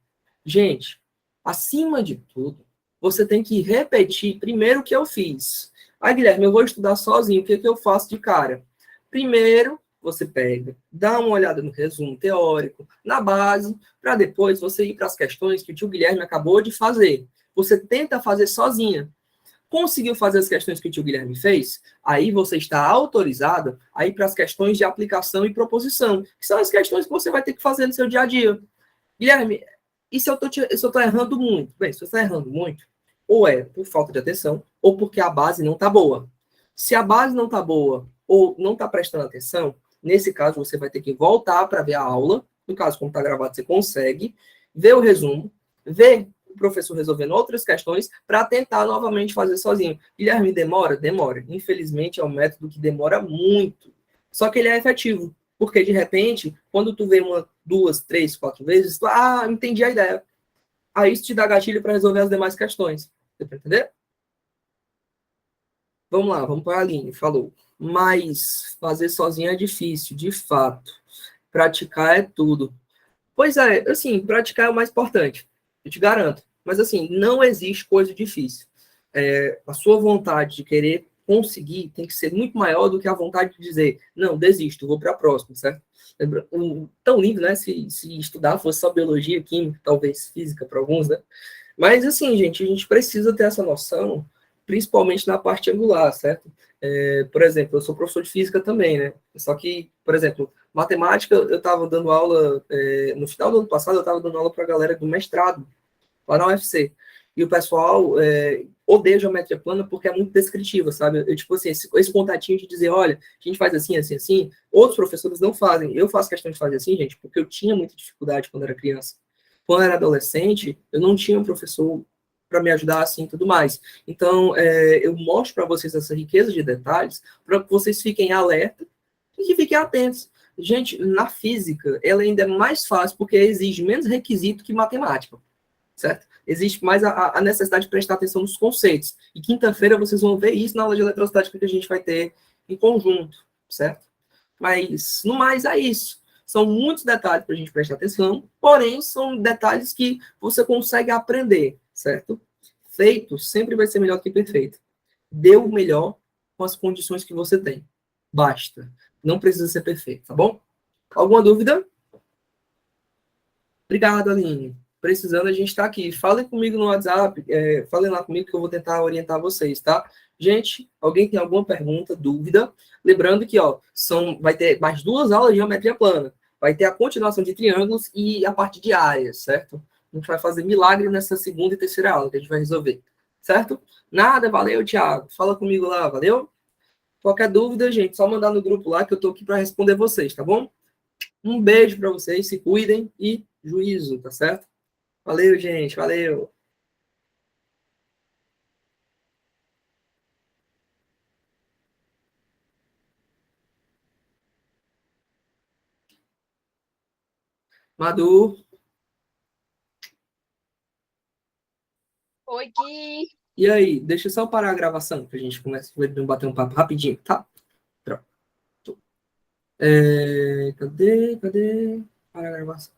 Gente, acima de tudo, você tem que repetir primeiro o que eu fiz. Ah, Guilherme, eu vou estudar sozinho, o que, que eu faço de cara? Primeiro, você pega, dá uma olhada no resumo teórico, na base, para depois você ir para as questões que o tio Guilherme acabou de fazer. Você tenta fazer sozinha. Conseguiu fazer as questões que o tio Guilherme fez? Aí você está autorizado a ir para as questões de aplicação e proposição, que são as questões que você vai ter que fazer no seu dia a dia. Guilherme, e se eu estou errando muito? Bem, se você está errando muito, ou é por falta de atenção, ou porque a base não está boa. Se a base não está boa, ou não está prestando atenção, nesse caso você vai ter que voltar para ver a aula. No caso, como está gravado, você consegue ver o resumo, ver o professor resolvendo outras questões para tentar novamente fazer sozinho. Guilherme, demora? Demora. Infelizmente, é um método que demora muito. Só que ele é efetivo. Porque, de repente, quando tu vê uma, duas, três, quatro vezes, tu, entendi a ideia. Aí isso te dá gatilho para resolver as demais questões. Deu para entender? Vamos lá, vamos para a Aline, falou. Mas fazer sozinho é difícil, de fato. Praticar é tudo. Pois é, assim, praticar é o mais importante, eu te garanto. Mas, assim, não existe coisa difícil. A sua vontade de querer conseguir tem que ser muito maior do que a vontade de dizer, não, desisto, vou para a próxima, certo? Tão lindo, né? Se estudar fosse só biologia, química, talvez física para alguns, né? Mas, assim, gente, a gente precisa ter essa noção, principalmente na parte angular, certo? Por exemplo, eu sou professor de física também, né? Só que, por exemplo, matemática, eu estava dando aula, no final do ano passado, eu estava dando aula para a galera do mestrado, lá na UFC. E o pessoal odeia geometria plana porque é muito descritiva, sabe? Tipo assim, esse contatinho de dizer, olha, a gente faz assim, assim, assim. Outros professores não fazem. Eu faço questão de fazer assim, gente, porque eu tinha muita dificuldade quando era criança. Quando eu era adolescente, eu não tinha um professor para me ajudar assim e tudo mais. Então, eu mostro para vocês essa riqueza de detalhes para que vocês fiquem alerta e que fiquem atentos. Gente, na física, ela ainda é mais fácil porque exige menos requisito que matemática, certo? Existe mais a necessidade de prestar atenção nos conceitos. E quinta-feira vocês vão ver isso na aula de eletrostática que a gente vai ter em conjunto, certo? Mas, no mais, é isso. São muitos detalhes para a gente prestar atenção, porém, são detalhes que você consegue aprender, certo? Feito sempre vai ser melhor do que perfeito. Dê o melhor com as condições que você tem. Basta. Não precisa ser perfeito, tá bom? Alguma dúvida? Obrigado, Aline. Precisando, a gente está aqui. Falem comigo no WhatsApp, falem lá comigo que eu vou tentar orientar vocês, tá? Gente, alguém tem alguma pergunta, dúvida? Lembrando que, ó, vai ter mais 2 aulas de geometria plana. Vai ter a continuação de triângulos e a parte de áreas, certo? A gente vai fazer milagre nessa segunda e terceira aula que a gente vai resolver, certo? Nada, valeu, Thiago. Fala comigo lá, valeu? Qualquer dúvida, gente, só mandar no grupo lá que eu tô aqui para responder vocês, tá bom? Um beijo para vocês, se cuidem e juízo, tá certo? Valeu, gente, valeu. Madu,
Oi, Gui.
e aí? Deixa eu só parar a gravação, que a gente começa a bater um papo rapidinho, tá? Pronto. Cadê? Para a gravação.